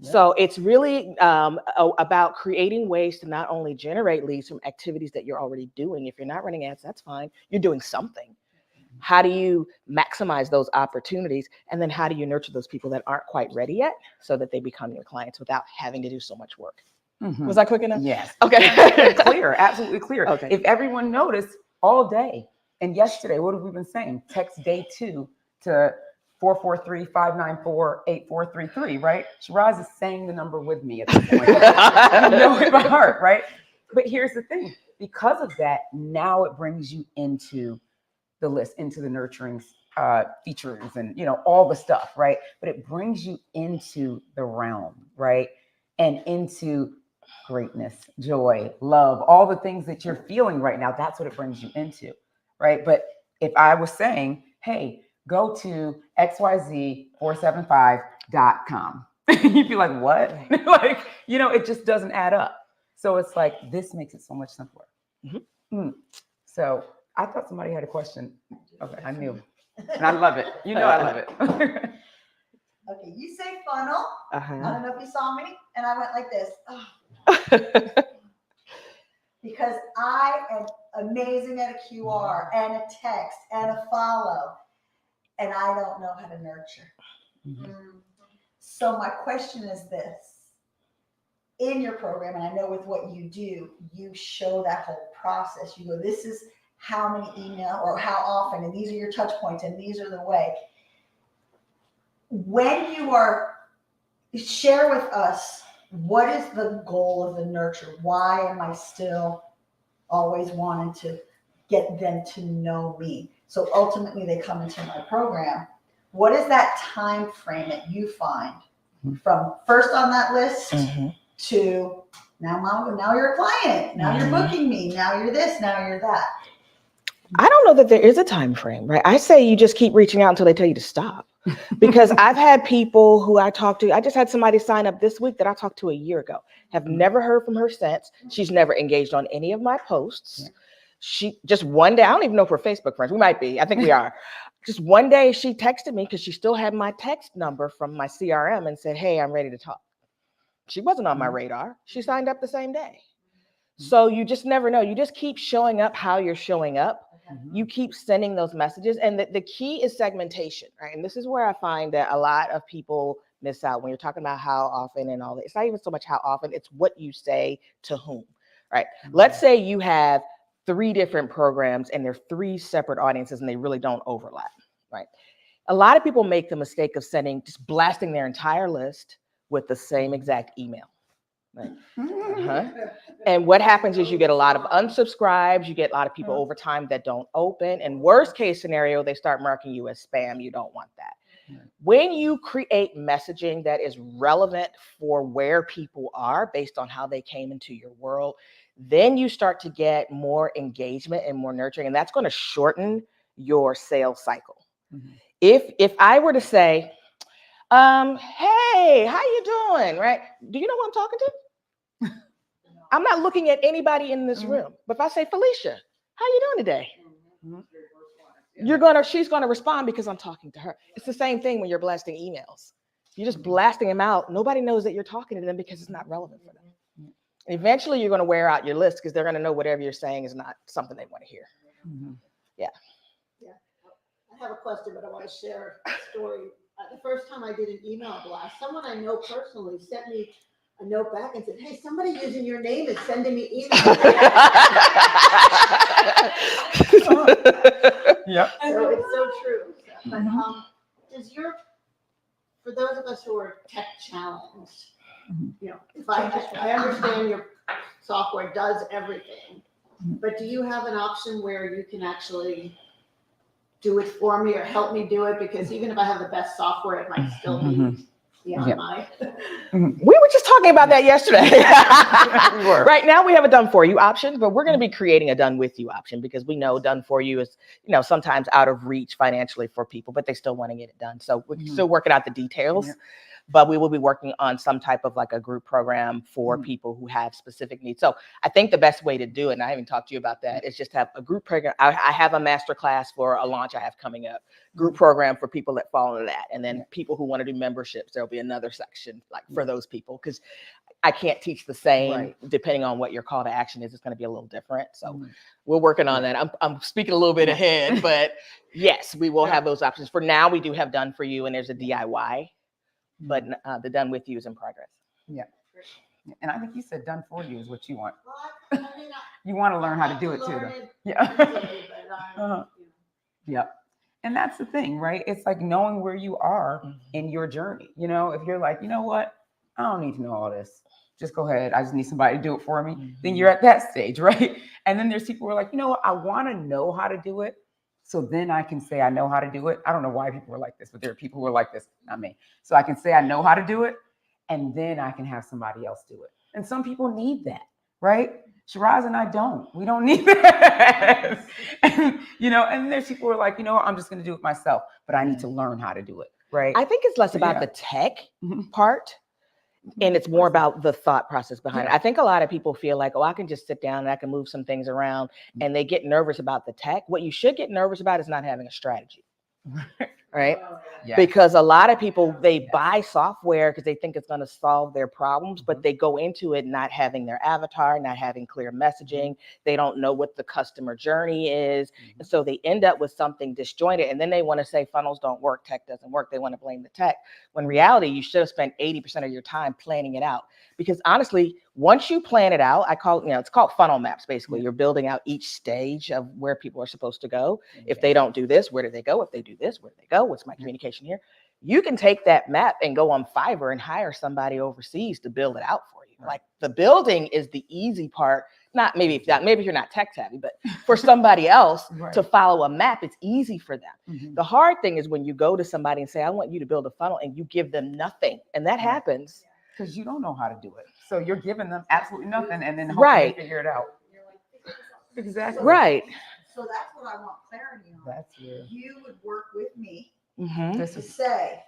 So it's really about creating ways to not only generate leads from activities that you're already doing. If you're not running ads, that's fine. You're doing something. How do you maximize those opportunities? And then how do you nurture those people that aren't quite ready yet so that they become your clients without having to do so much work? Was I quick enough? Yes. Okay. Clear, absolutely clear. Okay. If everyone noticed all day and yesterday, what have we been saying? Text day 2 to 443-594-8433, right? Shiraz is saying the number with me at this point. I know it by heart, right? But here's the thing. Because of that, now it brings you into the list, into the nurturing features and, you know, all the stuff, right? But it brings you into the realm, right? And into greatness, joy, love, all the things that you're feeling right now. That's what it brings you into, right? But if I was saying, hey, go to xyz475.com, you'd be like, what? Like, you know, it just doesn't add up. So it's like, this makes it so much simpler. So I thought somebody had a question. Okay, I knew. And I love it. You know I love it. Okay, you say funnel. I don't know if you saw me. And I went like this. Oh. Because I am amazing at a QR and a text and a follow. And I don't know how to nurture. So my question is this. In your program, and I know with what you do, you show that whole process. You go, this is how many email or how often, and these are your touch points, and these are the way. When you are, share with us, what is the goal of the nurture? Why am I still always wanting to get them to know me? So ultimately they come into my program. What is that time frame that you find from first on that list to now you're a client, now you're booking me, now you're this, now you're that? I don't know that there is a time frame, right? I say you just keep reaching out until they tell you to stop. Because I've had people who I talked to, I just had somebody sign up this week that I talked to a year ago. Have never heard from her since. She's never engaged on any of my posts. She just one day, I don't even know if we're Facebook friends. We might be. I think we are. Just one day she texted me because she still had my text number from my CRM and said, hey, I'm ready to talk. She wasn't on my radar. She signed up the same day. So you just never know. You just keep showing up how you're showing up. You keep sending those messages. And the key is segmentation, right? And this is where I find that a lot of people miss out when you're talking about how often and all that. It's not even so much how often, it's what you say to whom, right? Let's say you have 3 different programs and they're 3 separate audiences and they really don't overlap. right? A lot of people make the mistake of just blasting their entire list with the same exact email. Right? And what happens is you get a lot of unsubscribes, you get a lot of people over time that don't open, and worst case scenario, they start marking you as spam. You don't want that. When you create messaging that is relevant for where people are based on how they came into your world, then you start to get more engagement and more nurturing, and that's going to shorten your sales cycle. If I were to say, hey, how you doing? Right? Do you know who I'm talking to? I'm not looking at anybody in this room. But if I say, Felicia, how you doing today? She's gonna respond because I'm talking to her. It's the same thing when you're blasting emails. You're just blasting them out. Nobody knows that you're talking to them because it's not relevant for them. Eventually, you're gonna wear out your list because they're gonna know whatever you're saying is not something they want to hear. Yeah. I have a question, but I want to share a story. The first time I did an email blast, someone I know personally sent me a note back and said, hey, somebody using your name is sending me emails. Yep. So it's so true. But for those of us who are tech challenged, if I understand your software does everything, but do you have an option where you can actually do it for me or help me do it? Because even if I have the best software, it might still be beyond my. We were just talking about that yesterday. Right now we have a done for you option, but we're going to be creating a done with you option because we know done for you is, sometimes out of reach financially for people, but they still want to get it done. So we're still working out the details. But we will be working on some type of like a group program for people who have specific needs. So I think the best way to do it, and I haven't talked to you about that, is just have a group program. I have a master class for a launch I have coming up, group program for people that fall into that. And then people who want to do memberships, there'll be another section like for those people, because I can't teach the same depending on what your call to action is. It's going to be a little different. So we're working on that. I'm speaking a little bit ahead, but yes, we will have those options. For now, we do have done for you, and there's a DIY. But the done with you is in progress. Yeah. And I think you said done for you is what you want. Well, I mean, You want to learn how to do it too. Though. Yeah. Yep. And that's the thing, right? It's like knowing where you are in your journey. If you're like, you know what? I don't need to know all this. Just go ahead. I just need somebody to do it for me. Then you're at that stage, right? And then there's people who are like, you know what? I want to know how to do it. So then I can say I know how to do it. I don't know why people are like this, but there are people who are like this, not me. So I can say I know how to do it, and then I can have somebody else do it. And some people need that, right? Shiraz and I don't. We don't need that. And there's people who are like, I'm just going to do it myself, but I need to learn how to do it, right? I think it's less about the tech part. And it's more about the thought process behind it. I think a lot of people feel like, I can just sit down and I can move some things around, and they get nervous about the tech. What you should get nervous about is not having a strategy, right? Yeah. Because a lot of people, they buy software because they think it's going to solve their problems, but they go into it not having their avatar, not having clear messaging. They don't know what the customer journey is. And so they end up with something disjointed. And then they want to say funnels don't work, tech doesn't work. They want to blame the tech. When in reality, you should have spent 80% of your time planning it out. Because honestly, once you plan it out, it's called funnel maps, basically. You're building out each stage of where people are supposed to go. If they don't do this, where do they go? If they do this, where do they go? What's my communication here? You can take that map and go on Fiverr and hire somebody overseas to build it out for you. Like the building is the easy part. Maybe if you're not tech savvy, but for somebody else to follow a map, it's easy for them. The hard thing is when you go to somebody and say, I want you to build a funnel, and you give them nothing. And that happens. Because you don't know how to do it. So you're giving them absolutely nothing, and then hopefully they figure it out. Exactly. Right. So that's what I want clarity on. That's weird. You would work with me This to is say,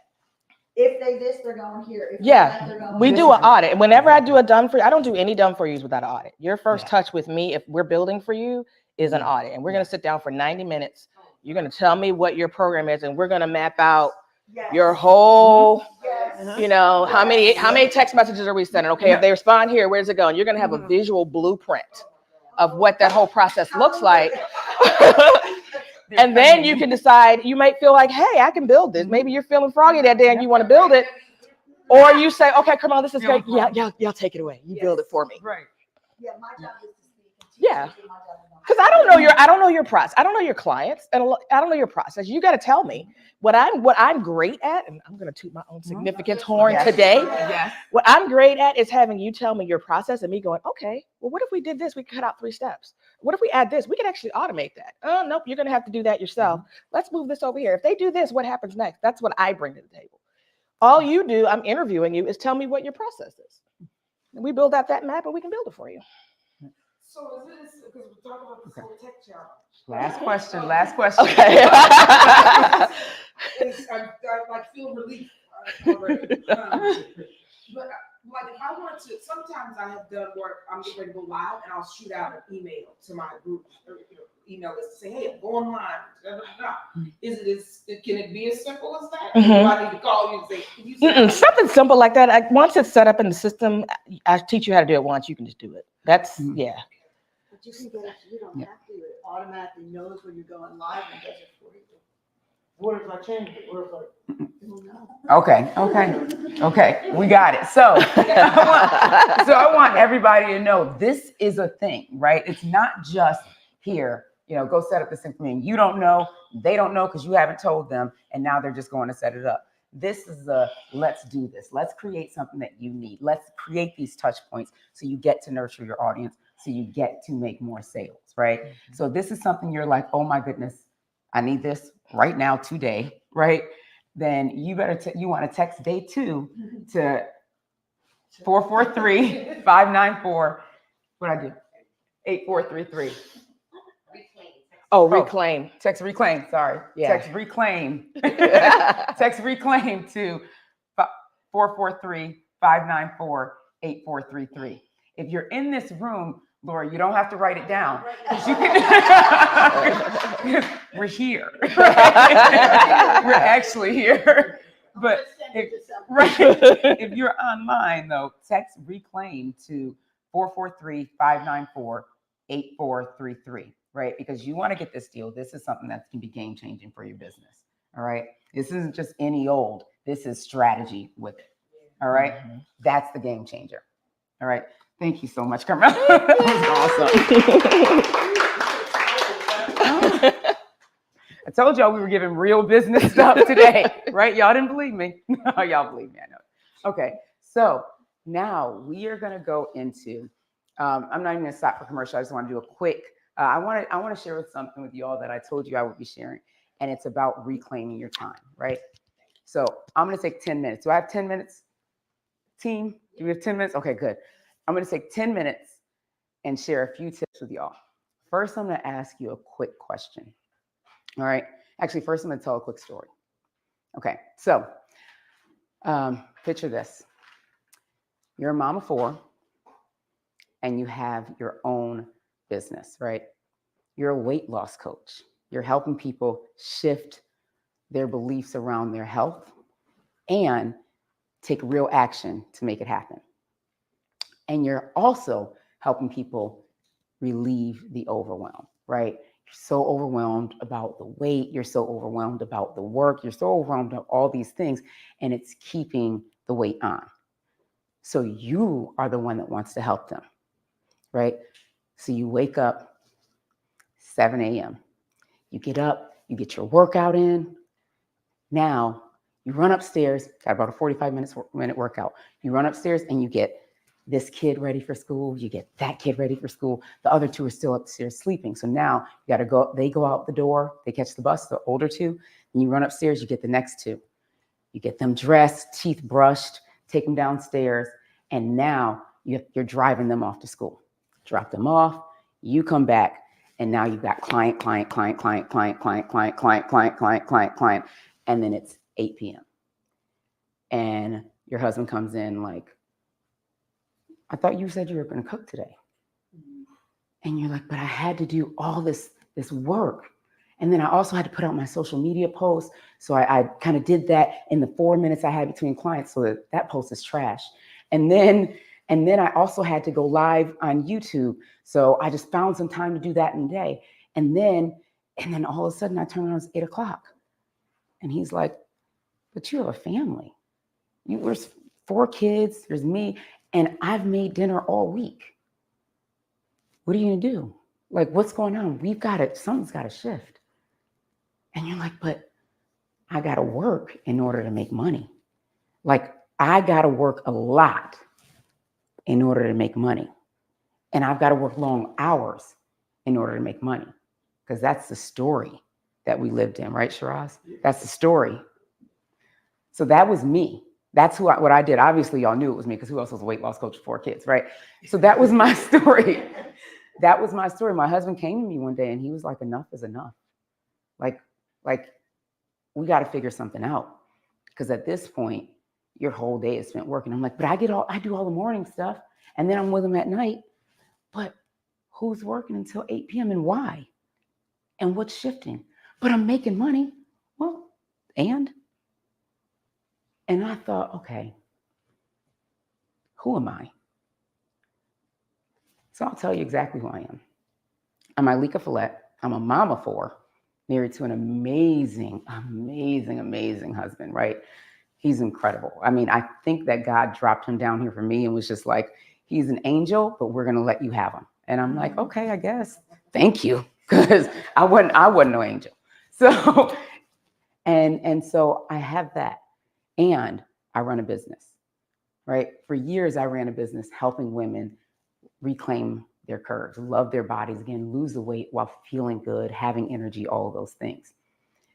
if they this, they're going here. If Yeah, they're going we here. do an audit. Whenever I do a done for you, I don't do any done for yous without an audit. Your first touch with me, if we're building for you, is an audit. And we're going to sit down for 90 minutes. You're going to tell me what your program is, and we're going to map out your whole, how many text messages are we sending? Okay, if they respond here, where's it going? You're going to have a visual blueprint of what that whole process looks like. And then you can decide, you might feel like, hey, I can build this. Maybe you're feeling froggy that day and you want to build it. Or you say, okay, come on, this is great. Yeah, take it away. You build it for me. right. Yeah, my job is to speak. Yeah. Because I don't know your process. I don't know your clients, and I don't know your process. You got to tell me what I'm great at, and I'm going to toot my own significance horn Yes. today. Yes. What I'm great at is having you tell me your process, and me going, okay, well, what if we did this? We could cut out 3 steps. What if we add this? We could actually automate that. Oh, nope, you're going to have to do that yourself. Let's move this over here. If they do this, what happens next? That's what I bring to the table. All you do, I'm interviewing you, is tell me what your process is. And we build out that map, and we can build it for you. So is this, because we're talking about the Soul Tech Challenge. Last question. Okay. I like feel relief already. But like if I wanted to, sometimes I have done work, I'm getting ready to go live and I'll shoot out an email to my group, or, email list to say, hey, I'm going live. Da, da, da. Can it be as simple as that? Or do I need to call you and say, can you say Something simple like that. Once it's set up in the system, I teach you how to do it once. You can just do it. That's yeah. But you can get it, you don't have to, it automatically knows when you're going live and does it for you. What if I change it? What if I? Okay, we got it. So I want everybody to know this is a thing, right? It's not just here, go set up this thing for me. You don't know, they don't know because you haven't told them, and now they're just going to set it up. This is let's do this. Let's create something that you need. Let's create these touch points so you get to nurture your audience, so you get to make more sales, right? So this is something you're like, oh my goodness, I need this right now, today, right? Then you you want to text day 2 to 443-594. What I do? 8433. Oh, reclaim. Text reclaim. Sorry. Yeah. Text reclaim. Text reclaim to 443-594-8433. If you're in this room, Laura, you don't have to write it down. You can, we're here. We're actually here. But if you're online, though, text reclaim to 443-594-8433, right? Because you want to get this deal. This is something that can be game changing for your business. All right. This isn't just any old. This is strategy with it. All right. That's the game changer. All right. Thank you so much, Carmel. That was awesome. I told y'all we were giving real business stuff today, right? Y'all didn't believe me. No, y'all believe me, I know. Okay, so now we are gonna go into, I'm not even gonna stop for commercial. I just wanna do a quick, I wanna share something with y'all that I told you I would be sharing, and it's about reclaiming your time, right? So I'm gonna take 10 minutes. Do I have 10 minutes, team? Do we have 10 minutes? Okay, good. I'm going to take 10 minutes and share a few tips with y'all. First, I'm going to ask you a quick question. All right. Actually, first, I'm going to tell a quick story. Okay. So picture this. You're a mom of 4 and you have your own business, right? You're a weight loss coach. You're helping people shift their beliefs around their health and take real action to make it happen. And you're also helping people relieve the overwhelm, right? You're so overwhelmed about the weight. You're so overwhelmed about the work. You're so overwhelmed about all these things, and it's keeping the weight on. So you are the one that wants to help them, right? So you wake up 7 a.m. You get up, you get your workout in. Now you run upstairs, got about a 45-minute workout. You run upstairs and you get this kid ready for school. You get that kid ready for school. The other 2 are still upstairs sleeping. So now you got to go, they go out the door, they catch the bus, the older 2, and you run upstairs, you get the next 2. You get them dressed, teeth brushed, take them downstairs, and now you're driving them off to school. Drop them off, you come back, and now you've got client, and then it's 8 p.m. And your husband comes in like, I thought you said you were going to cook today. And you're like, but I had to do all this work. And then I also had to put out my social media posts. So I kind of did that in the 4 minutes I had between clients, so that post is trash. And then I also had to go live on YouTube. So I just found some time to do that in the day. And then all of a sudden I turn around, it's 8 o'clock. And he's like, but you have a family. There's 4 kids, there's me. And I've made dinner all week. What are you going to do? Like, what's going on? Something's got to shift. And you're like, but I got to work in order to make money. Like, I got to work a lot in order to make money. And I've got to work long hours in order to make money. Because that's the story that we lived in, right, Shiraz? That's the story. So that was me. That's what I did. Obviously, y'all knew it was me, because who else was a weight loss coach with 4 kids, right? So that was my story. That was my story. My husband came to me one day and he was like, enough is enough. Like we got to figure something out. Because at this point, your whole day is spent working. I'm like, but I do all the morning stuff. And then I'm with him at night. But who's working until 8 p.m. and why? And what's shifting? But I'm making money. Well, and I thought, okay, who am I? So I'll tell you exactly who I am. I'm Ilika Follett. I'm a mom of 4, married to an amazing, amazing, amazing husband, right? He's incredible. I mean, I think that God dropped him down here for me and was just like, he's an angel, but we're going to let you have him. And I'm like, okay, I guess. Thank you. Because I wasn't no angel. So, and so I have that. And I run a business, right? For years, I ran a business helping women reclaim their curves, love their bodies again, lose the weight while feeling good, having energy, all of those things.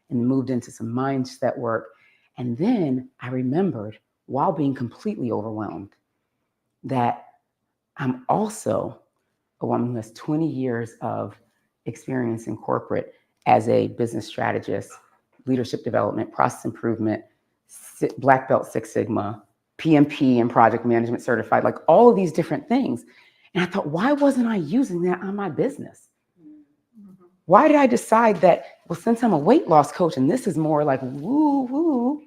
And moved into some mindset work. And then I remembered, while being completely overwhelmed, that I'm also a woman who has 20 years of experience in corporate as a business strategist, leadership development, process improvement, Black Belt Six Sigma, PMP and project management certified, like all of these different things. And I thought, why wasn't I using that on my business? Why did I decide that, well, since I'm a weight loss coach and this is more like woo-woo,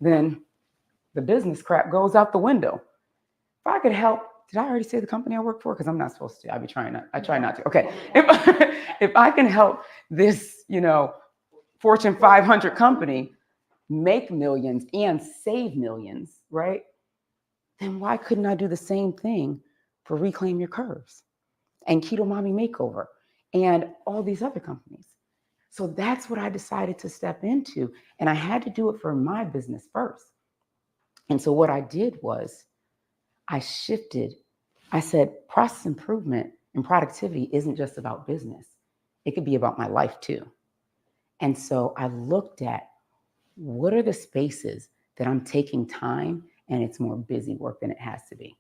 then the business crap goes out the window. If I could help, did I already say the company I work for? Because I'm not supposed to. I try not to. Okay. If I can help this, Fortune 500 company make millions and save millions, right? Then why couldn't I do the same thing for Reclaim Your Curves and Keto Mommy Makeover and all these other companies? So that's what I decided to step into. And I had to do it for my business first. And so what I did was I shifted. I said, process improvement and productivity isn't just about business. It could be about my life too. And so I looked at, what are the spaces that I'm taking time and it's more busy work than it has to be?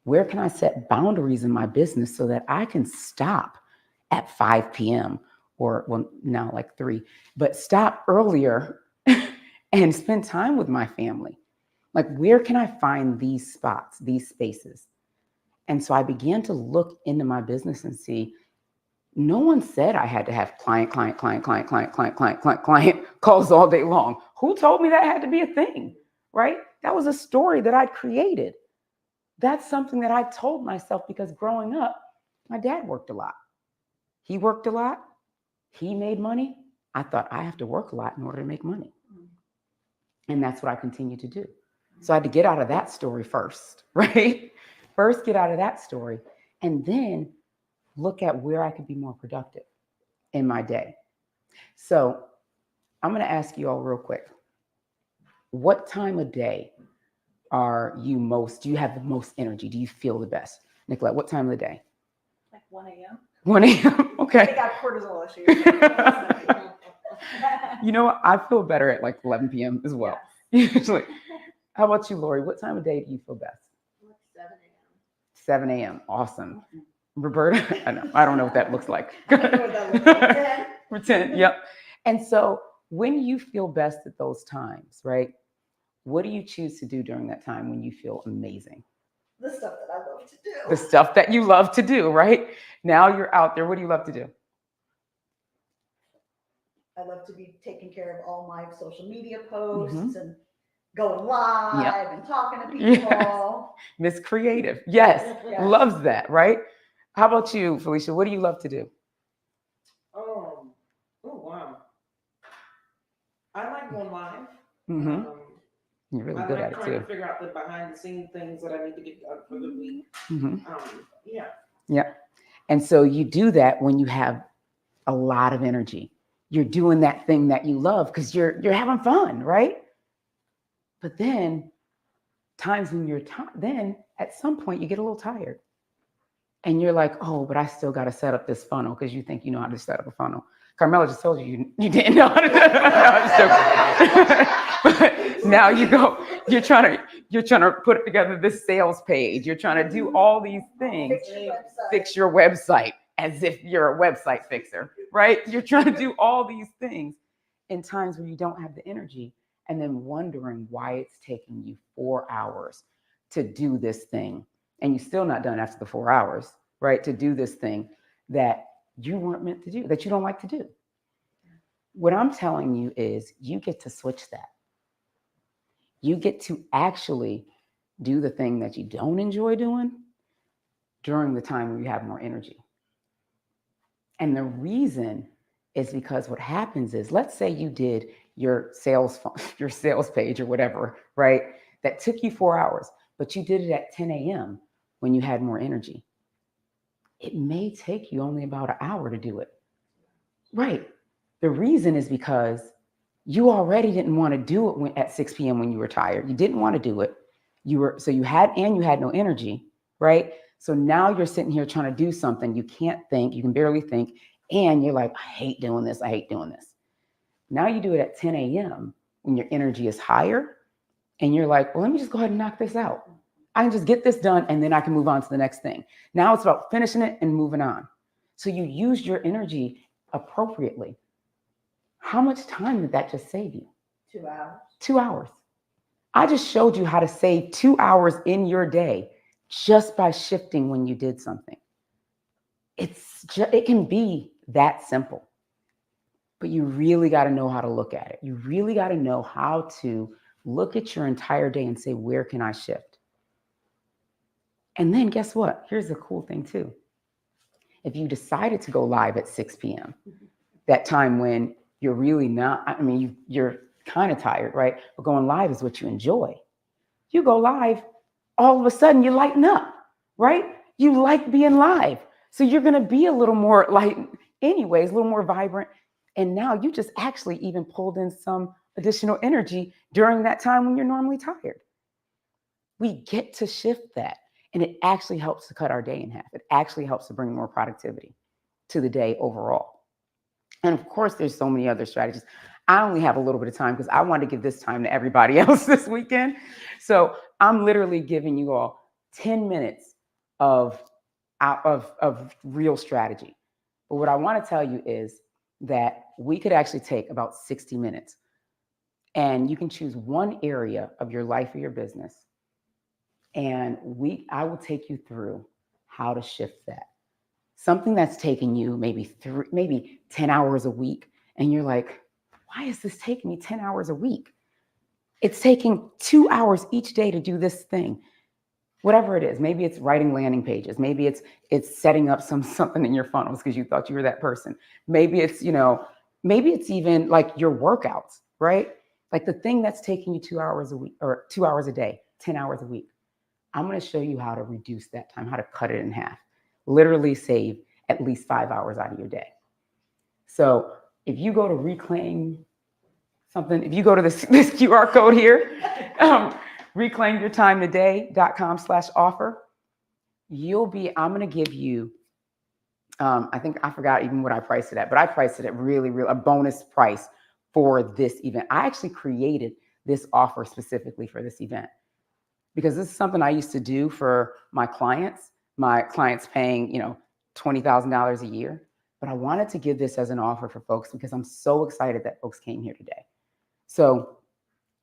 Where can I set boundaries in my business so that I can stop at 5 p.m. or, well, now like 3, but stop earlier and spend time with my family? Like, where can I find these spots, these spaces? And so I began to look into my business and see, no one said I had to have client calls all day long. Who told me that had to be a thing, right? That was a story that I'd created. That's something that I told myself because growing up, my dad worked a lot. He worked a lot. He made money. I thought I have to work a lot in order to make money. And that's what I continue to do. So I had to get out of that story first, right? First, get out of that story and then look at where I could be more productive in my day. So I'm going to ask you all real quick. What time of day do you have the most energy? Do you feel the best? Nicolette, what time of the day? Like 1 a.m. 1 a.m. Okay. I got cortisol issues. You know what? I feel better at like 11 p.m. as well. Usually. How about you, Lori? What time of day do you feel best? 7 a.m. 7 a.m. Awesome. Roberta, I don't know what that looks like. Pretend, yep. And so when you feel best at those times, right? What do you choose to do during that time when you feel amazing? The stuff that I love to do. The stuff that you love to do, right? Now you're out there. What do you love to do? I love to be taking care of all my social media posts and going live and talking to people. Yes. Miss Creative. Yes. Loves that, right? How about you, Felicia? What do you love to do? Oh wow. I like going live. Mm-hmm. You're really good at it trying too. to figure out the behind the scenes things that I need to get done for the week. Mm-hmm. Yeah. Yeah. And so you do that when you have a lot of energy. You're doing that thing that you love because you're having fun, right? But then times when you're then at some point you get a little tired. And you're like, oh, but I still got to set up this funnel because you think you know how to set up a funnel. Carmela just told you you didn't know how to do it. But now you're trying to put together this sales page. You're trying to do all these things. Fix your website as if you're a website fixer, right? You're trying to do all these things in times where you don't have the energy, and then wondering why it's taking you 4 hours to do this thing. And you're still not done after the 4 hours, right? To do this thing that you weren't meant to do, that you don't like to do. What I'm telling you is you get to switch that. You get to actually do the thing that you don't enjoy doing during the time when you have more energy. And the reason is because what happens is, let's say you did your sales page or whatever, right? That took you 4 hours, but you did it at 10 a.m. when you had more energy. It may take you only about an hour to do it. Right. The reason is because you already didn't want to do it at 6 p.m. when you were tired. You didn't want to do it. You had no energy, right? So now you're sitting here trying to do something. You can't think, you can barely think. And you're like, I hate doing this. I hate doing this. Now you do it at 10 a.m. when your energy is higher. And you're like, well, let me just go ahead and knock this out. I can just get this done and then I can move on to the next thing. Now it's about finishing it and moving on. So you use your energy appropriately. How much time did that just save you? 2 hours. 2 hours. I just showed you how to save 2 hours in your day just by shifting when you did something. It can be that simple, but you really got to know how to look at it. You really got to know how to look at your entire day and say, where can I shift? And then guess what? Here's the cool thing too. If you decided to go live at 6 p.m., that time when you're really not, you're kind of tired, right? But going live is what you enjoy. You go live, all of a sudden you lighten up, right? You like being live. So you're going to be a little more light anyways, a little more vibrant. And now you just actually even pulled in some additional energy during that time when you're normally tired. We get to shift that. And it actually helps to cut our day in half. It actually helps to bring more productivity to the day overall. And of course, there's so many other strategies. I only have a little bit of time because I want to give this time to everybody else this weekend. So I'm literally giving you all 10 minutes of real strategy. But what I want to tell you is that we could actually take about 60 minutes and you can choose one area of your life or your business. And I will take you through how to shift that. Something that's taking you maybe 10 hours a week. And you're like, why is this taking me 10 hours a week? It's taking 2 hours each day to do this thing. Whatever it is, maybe it's writing landing pages. Maybe it's setting up something in your funnels because you thought you were that person. Maybe it's even like your workouts, right? Like the thing that's taking you 2 hours a week or 2 hours a day, 10 hours a week. I'm going to show you how to reduce that time, how to cut it in half, literally save at least 5 hours out of your day. So if you go to reclaim something, if you go to this QR code here, reclaimyourtimetoday.com/offer, I'm going to give you, I think I forgot even what I priced it at, but I priced it at really a bonus price for this event. I actually created this offer specifically for this event, because this is something I used to do for my clients paying, $20,000 a year. But I wanted to give this as an offer for folks because I'm so excited that folks came here today. So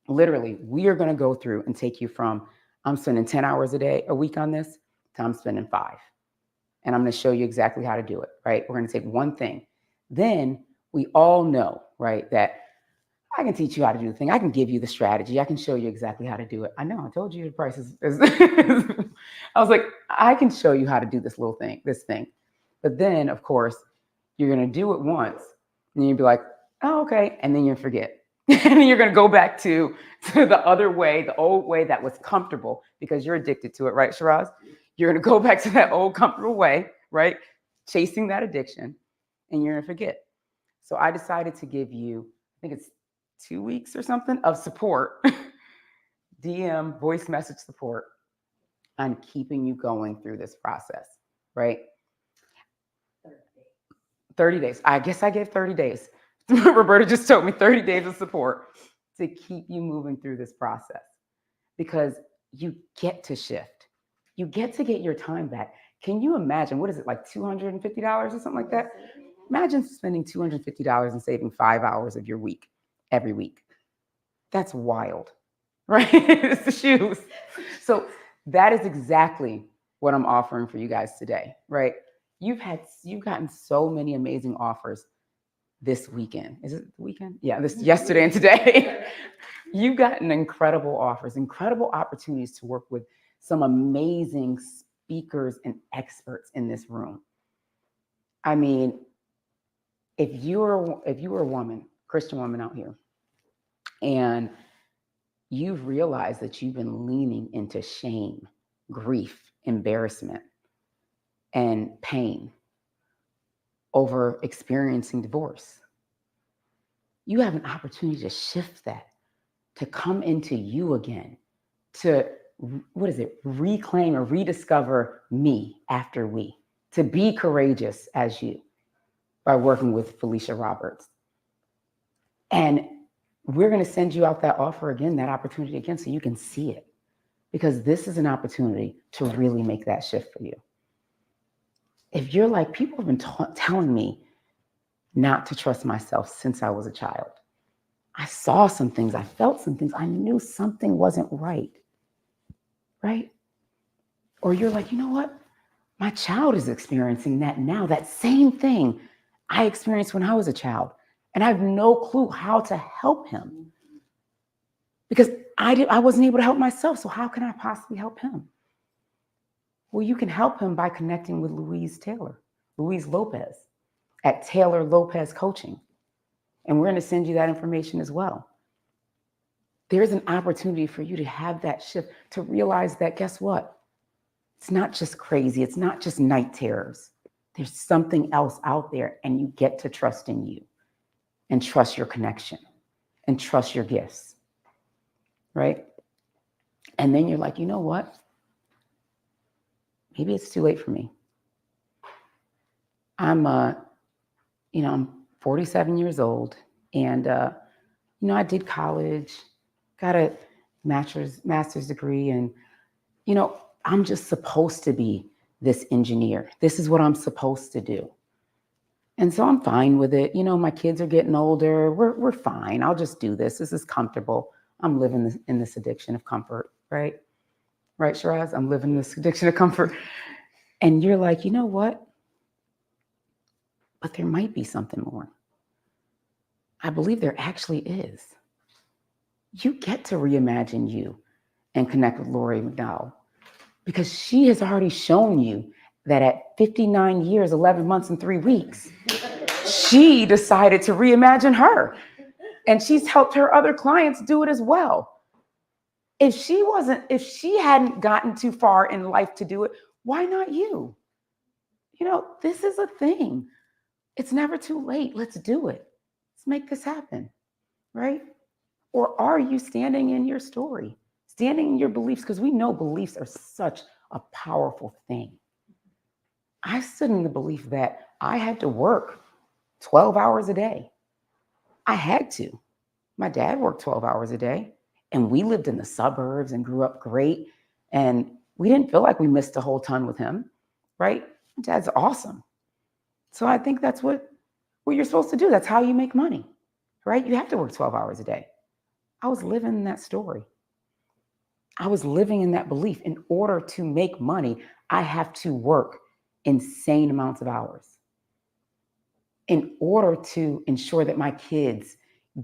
literally, we are going to go through and take you from, I'm spending 10 hours a week on this, to I'm spending 5. And I'm going to show you exactly how to do it, right? We're going to take one thing. Then we all know, right, that I can teach you how to do the thing. I can give you the strategy. I can show you exactly how to do it. I know, I told you the price is I was like, I can show you how to do this thing. But then, of course, you're going to do it once and you'll be like, oh, okay. And then you'll forget. And then you're going to go back to the other way, the old way that was comfortable because you're addicted to it, right, Shiraz? You're going to go back to that old comfortable way, right? chasing that addiction and you're gonna forget. So I decided to give you, I think it's 2 weeks or something of support, DM, voice message support on keeping you going through this process, right? 30 days. I guess I gave 30 days. Roberta just told me 30 days of support to keep you moving through this process because you get to shift. You get to get your time back. Can you imagine, what is it, like $250 or something like that? Imagine spending $250 and saving 5 hours of your week every week. That's wild, right? It's the shoes. So that is exactly what I'm offering for you guys today, right? You've gotten so many amazing offers this weekend. Is it the weekend? Yeah, this yesterday and today. You've gotten incredible offers, incredible opportunities to work with some amazing speakers and experts in this room. I mean, if you were a woman, Christian woman out here, and you've realized that you've been leaning into shame, grief, embarrassment, and pain over experiencing divorce, you have an opportunity to shift that, to come into you again, to, reclaim or rediscover me after we, to be courageous as you by working with Felicia Roberts. And we're going to send you out that offer again, that opportunity again, so you can see it, because this is an opportunity to really make that shift for you. If you're like, people have been telling me not to trust myself since I was a child. I saw some things, I felt some things, I knew something wasn't right, right? Or you're like, you know what? My child is experiencing that now, that same thing I experienced when I was a child. And I have no clue how to help him because I wasn't able to help myself. So how can I possibly help him? Well, you can help him by connecting with Louise Lopez at Taylor Lopez Coaching. And we're going to send you that information as well. There's an opportunity for you to have that shift, to realize that, guess what? It's not just crazy. It's not just night terrors. There's something else out there, and you get to trust in you and trust your connection and trust your gifts, right? And then you're like, you know what? Maybe it's too late for me. I'm 47 years old, and I did college, got a master's degree, and I'm just supposed to be this engineer. This is what I'm supposed to do. And so I'm fine with it. My kids are getting older. We're fine. I'll just do this. This is comfortable. I'm living in this addiction of comfort, right? Right, Shiraz? I'm living this addiction of comfort. And you're like, you know what? But there might be something more. I believe there actually is. You get to reimagine you and connect with Lori McDowell, because she has already shown you that at 59 years, 11 months, and 3 weeks, she decided to reimagine her. And she's helped her other clients do it as well. If she hadn't gotten too far in life to do it, why not you? This is a thing. It's never too late. Let's do it. Let's make this happen, right? Or are you standing in your story, standing in your beliefs? Because we know beliefs are such a powerful thing. I stood in the belief that I had to work 12 hours a day. I had to. My dad worked 12 hours a day, and we lived in the suburbs and grew up great. And we didn't feel like we missed a whole ton with him, right? My dad's awesome. So I think that's what you're supposed to do. That's how you make money, right? You have to work 12 hours a day. I was living in that story. I was living in that belief. In order to make money, I have to work insane amounts of hours. In order to ensure that my kids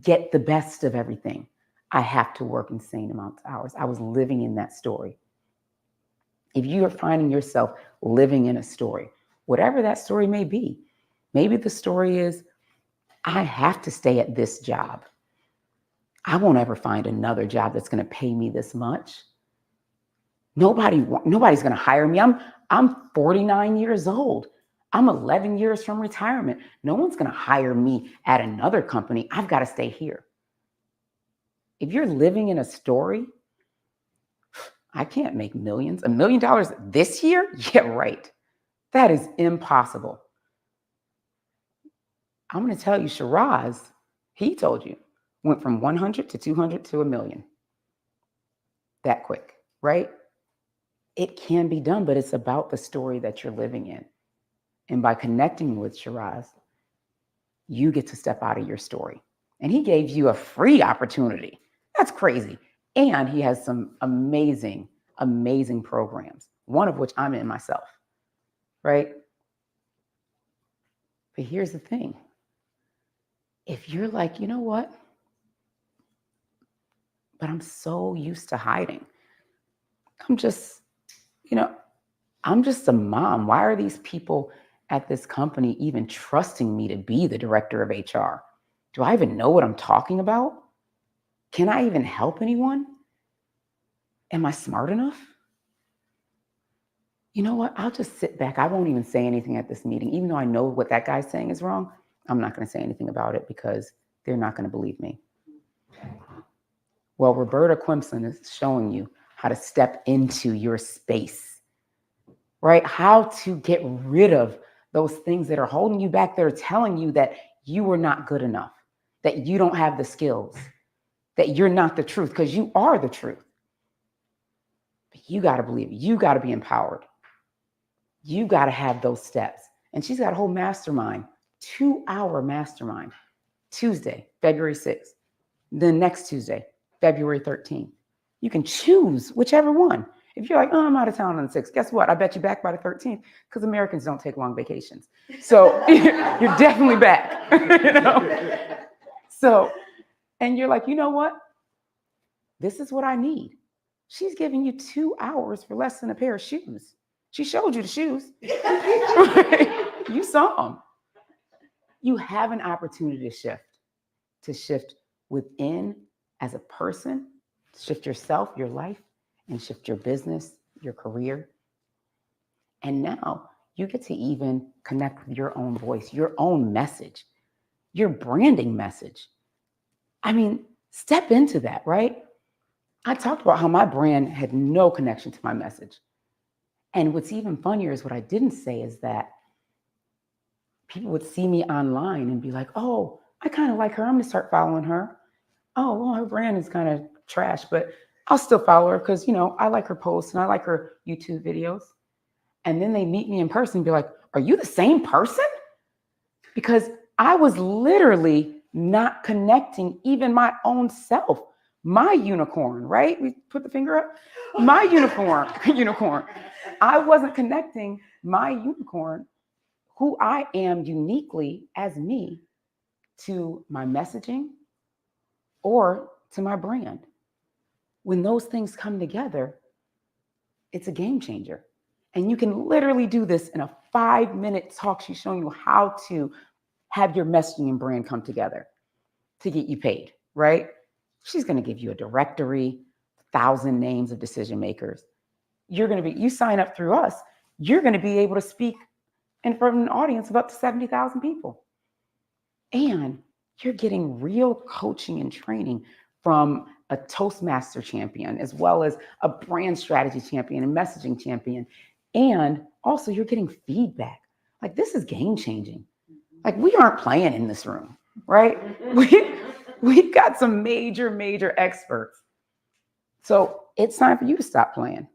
get the best of everything, I have to work insane amounts of hours. I was living in that story. If you are finding yourself living in a story, whatever that story may be, maybe the story is, I have to stay at this job. I won't ever find another job that's going to pay me this much. Nobody's going to hire me. I'm 49 years old. I'm 11 years from retirement. No one's going to hire me at another company. I've got to stay here. If you're living in a story, I can't make millions. $1 million this year? Yeah, right. That is impossible. I'm going to tell you, Shiraz, he told you, went from 100 to 200 to $1 million. That quick, right? It can be done, but it's about the story that you're living in. And by connecting with Shiraz, you get to step out of your story. And he gave you a free opportunity. That's crazy. And he has some amazing, amazing programs, one of which I'm in myself, right? But here's the thing. If you're like, you know what? But I'm so used to hiding. I'm just a mom. Why are these people at this company even trusting me to be the director of HR? Do I even know what I'm talking about? Can I even help anyone? Am I smart enough? You know what? I'll just sit back. I won't even say anything at this meeting. Even though I know what that guy's saying is wrong, I'm not going to say anything about it because they're not going to believe me. Well, Roberta Quimson is showing you how to step into your space, right? How to get rid of those things that are holding you back, that are telling you that you are not good enough, that you don't have the skills, that you're not the truth, because you are the truth. But you got to believe it. You got to be empowered. You got to have those steps. And she's got a whole mastermind, 2-hour mastermind, Tuesday, February 6th. Then next Tuesday, February 13th. You can choose whichever one. If you're like, oh, I'm out of town on the 6th, guess what? I bet you back by the 13th, because Americans don't take long vacations. So you're definitely back. You know? So, and you're like, you know what? This is what I need. She's giving you 2 hours for less than a pair of shoes. She showed you the shoes. You saw them. You have an opportunity to shift within as a person, shift yourself, your life, and shift your business, your career. And now you get to even connect with your own voice, your own message, your branding message. I mean, step into that, right? I talked about how my brand had no connection to my message. And what's even funnier is what I didn't say is that people would see me online and be like, oh, I kind of like her. I'm going to start following her. Oh, well, her brand is kind of trash, but I'll still follow her because, you know, I like her posts and I like her YouTube videos. And then they meet me in person and be like, are you the same person? Because I was literally not connecting even my own self, my unicorn, right? We put the finger up. My unicorn. I wasn't connecting my unicorn, who I am uniquely as me, to my messaging or to my brand. When those things come together, it's a game changer. And you can literally do this in a 5-minute talk. She's showing you how to have your messaging and brand come together to get you paid, right? She's going to give you a directory, 1,000 names of decision makers. You sign up through us, you're going to be able to speak in front of an audience of up to 70,000 people. And you're getting real coaching and training from a Toastmaster champion, as well as a brand strategy champion and messaging champion. And also you're getting feedback. Like, this is game changing. Like, we aren't playing in this room, right? We've got some major, major experts. So it's time for you to stop playing.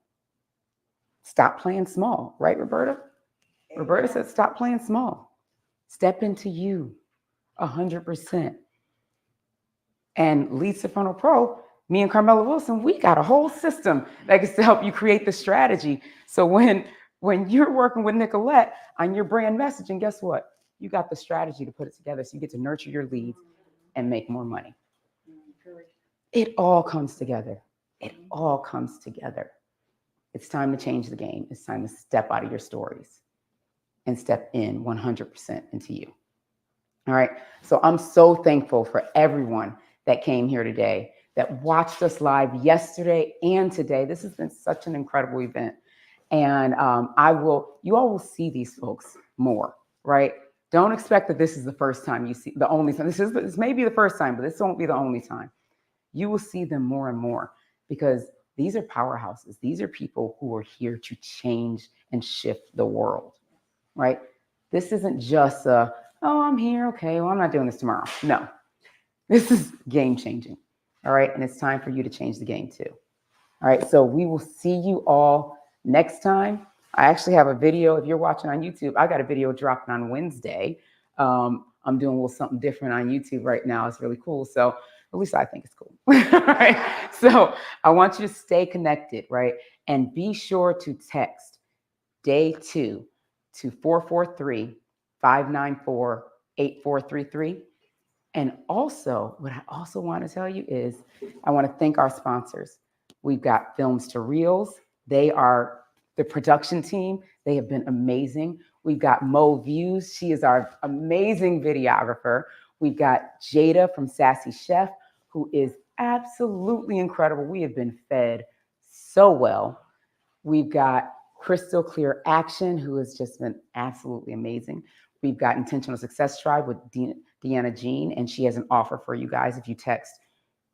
Stop playing small, right, Roberta? Roberta said, stop playing small. Step into you 100%. And Lisa Funnel Pro, me and Carmela Wilson, we got a whole system that can help you create the strategy. So when you're working with Nicolette on your brand messaging, guess what? You got the strategy to put it together. So you get to nurture your leads and make more money. It all comes together. It all comes together. It's time to change the game. It's time to step out of your stories and step in 100% into you. All right. So I'm so thankful for everyone that came here today, that watched us live yesterday and today. This has been such an incredible event. And you all will see these folks more, right? Don't expect that this is the first time you see, the only time. This may be the first time, but this won't be the only time. You will see them more and more because these are powerhouses. These are people who are here to change and shift the world, right? This isn't just oh, I'm here. Okay, well, I'm not doing this tomorrow. No, this is game changing. All right. And it's time for you to change the game too. All right. So we will see you all next time. I actually have a video. If you're watching on YouTube, I got a video dropping on Wednesday. I'm doing a little something different on YouTube right now. It's really cool. So at least I think it's cool. Right? So I want you to stay connected, right? And be sure to text day 2 to 443-594-8433. And also, what I also want to tell you is I want to thank our sponsors. We've got Films to Reels. They are the production team. They have been amazing. We've got Mo Views. She is our amazing videographer. We've got Jada from Sassy Chef, who is absolutely incredible. We have been fed so well. We've got Crystal Clear Action, who has just been absolutely amazing. We've got Intentional Success Tribe with Deanna Jean, and she has an offer for you guys if you text,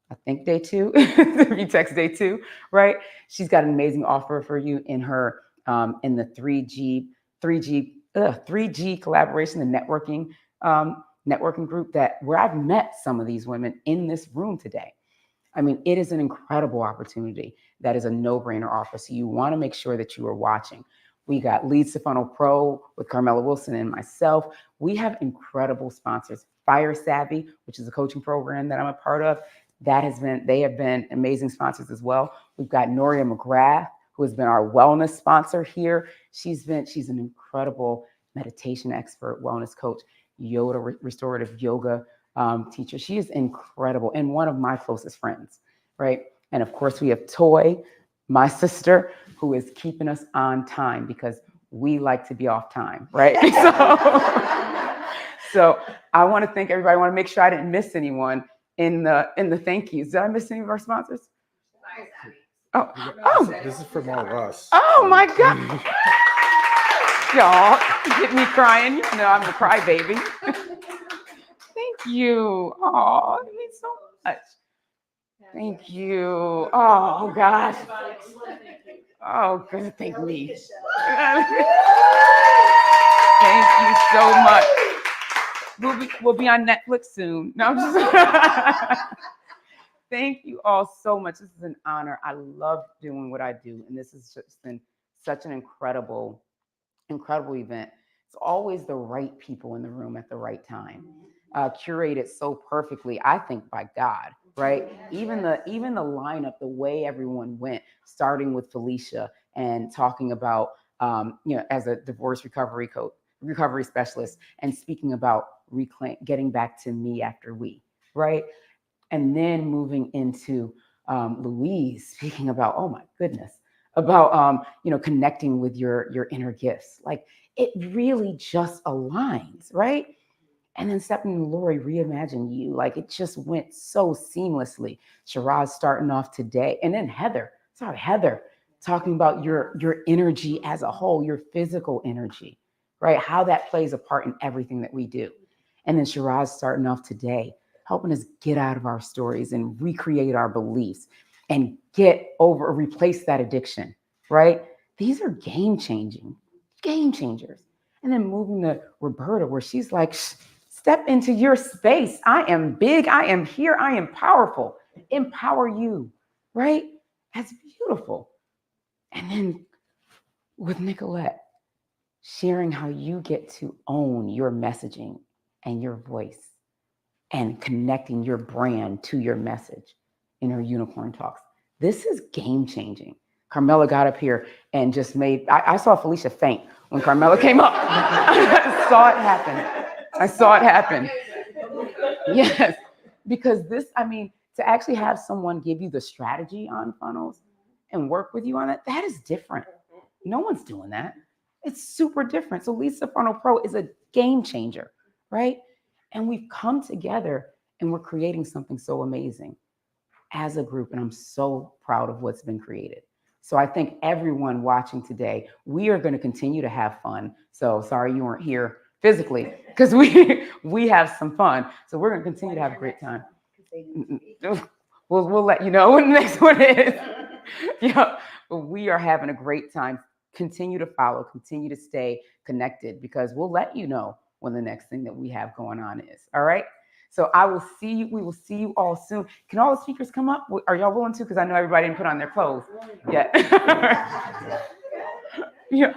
I think day 2, if you text day 2, right? She's got an amazing offer for you in her, in the 3G collaboration, the networking group where I've met some of these women in this room today. I mean, it is an incredible opportunity. That is a no-brainer offer. So you want to make sure that you are watching. We got Leads to Funnel Pro with Carmela Wilson and myself. We have incredible sponsors. Fire Savvy, which is a coaching program that I'm a part of. They have been amazing sponsors as well. We've got Noria McGrath, who has been our wellness sponsor here. She's an incredible meditation expert, wellness coach, restorative yoga teacher. She is incredible and one of my closest friends, right? And of course, we have Toy, my sister, who is keeping us on time because we like to be off time, right? So I want to thank everybody. I want to make sure I didn't miss anyone in the thank yous. Did I miss any of our sponsors? Oh, This is from all of us. oh my God. Y'all get me crying. You know I'm the crybaby. Thank you. Oh, it means so much. Thank you. Oh gosh. Oh, good. Thank me. Thank you so much. We'll be on Netflix soon. No, I'm just thank you all so much. This is an honor. I love doing what I do, and this has just been such an incredible event. It's always the right people in the room at the right time, curated so perfectly, I think, by God, right? Even the lineup, the way everyone went, starting with Felicia and talking about, as a divorce recovery specialist, and speaking about getting back to me after we, right? And then moving into Louise speaking about, oh my goodness, about connecting with your inner gifts. Like it really just aligns, right? And then Stephanie and Lori Reimagine You, like it just went so seamlessly. Shiraz starting off today, and then Heather talking about your energy as a whole, your physical energy, right? How that plays a part in everything that we do. And then Shiraz starting off today, helping us get out of our stories and recreate our beliefs and replace that addiction, right? These are game changers. And then moving to Roberta, where she's like, step into your space. I am big. I am here. I am powerful. Empower you, right? That's beautiful. And then with Nicolette, sharing how you get to own your messaging and your voice and connecting your brand to your message in her Unicorn Talks. This is game changing. Carmela got up here and just I saw Felicia faint when Carmela came up. I saw it happen. Yes, because to actually have someone give you the strategy on funnels and work with you on it, that is different. No one's doing that. It's super different. So Leads to Funnel Pro is a game changer, right? And we've come together and we're creating something so amazing as a group. And I'm so proud of what's been created. So I think everyone watching today, we are going to continue to have fun. So sorry you weren't here physically, because we have some fun. So we're going to continue to have a great time. We'll let you know when the next one is. Yeah, but we are having a great time. Continue to follow, continue to stay connected, because we'll let you know when the next thing that we have going on is. All right. So we will see you all soon. Can all the speakers come up? Are y'all willing to? Because I know everybody didn't put on their clothes yet. Yeah.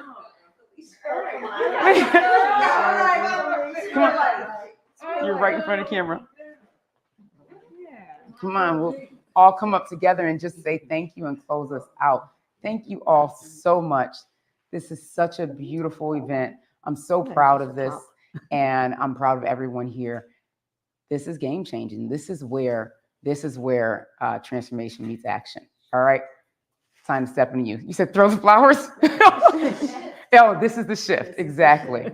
Come on. You're right in front of the camera. Come on, we'll all come up together and just say thank you and close us out. Thank you all so much. This is such a beautiful event. I'm so proud of this, and I'm proud of everyone here. This is game changing. This is where transformation meets action. All right, time to step into you. You said throw the flowers. Oh, this is the shift. Exactly.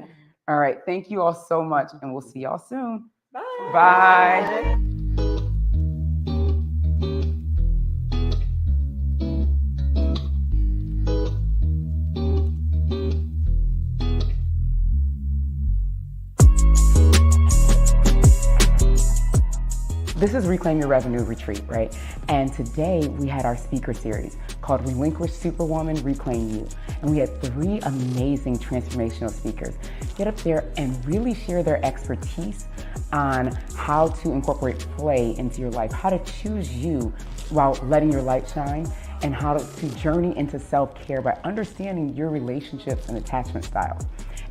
All right. Thank you all so much, and we'll see y'all soon. Bye. Bye. This is Reclaim Your Revenue Retreat, right? And today we had our speaker series called Relinquish Superwoman, Reclaim You. And we had 3 amazing transformational speakers get up there and really share their expertise on how to incorporate play into your life, how to choose you while letting your light shine, and how to journey into self-care by understanding your relationships and attachment styles.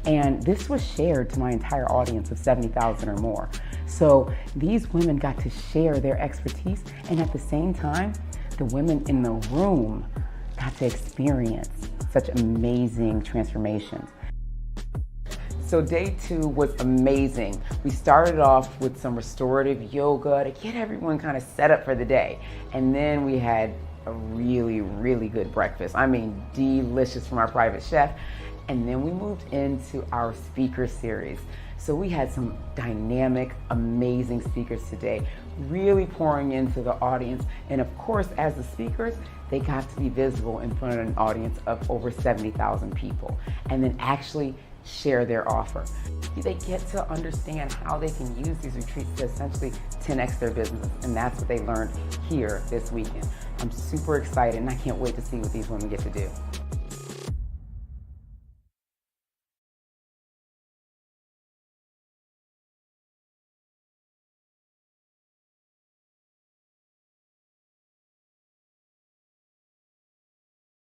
And this was shared to my entire audience of 70,000 or more. So these women got to share their expertise, and at the same time, the women in the room got to experience such amazing transformations. So day 2 was amazing. We started off with some restorative yoga to get everyone kind of set up for the day. And then we had a really, really good breakfast. I mean, delicious from our private chef. And then we moved into our speaker series. So we had some dynamic, amazing speakers today, really pouring into the audience. And of course, as the speakers, they got to be visible in front of an audience of over 70,000 people, and then actually share their offer. They get to understand how they can use these retreats to essentially 10x their business. And that's what they learned here this weekend. I'm super excited, and I can't wait to see what these women get to do.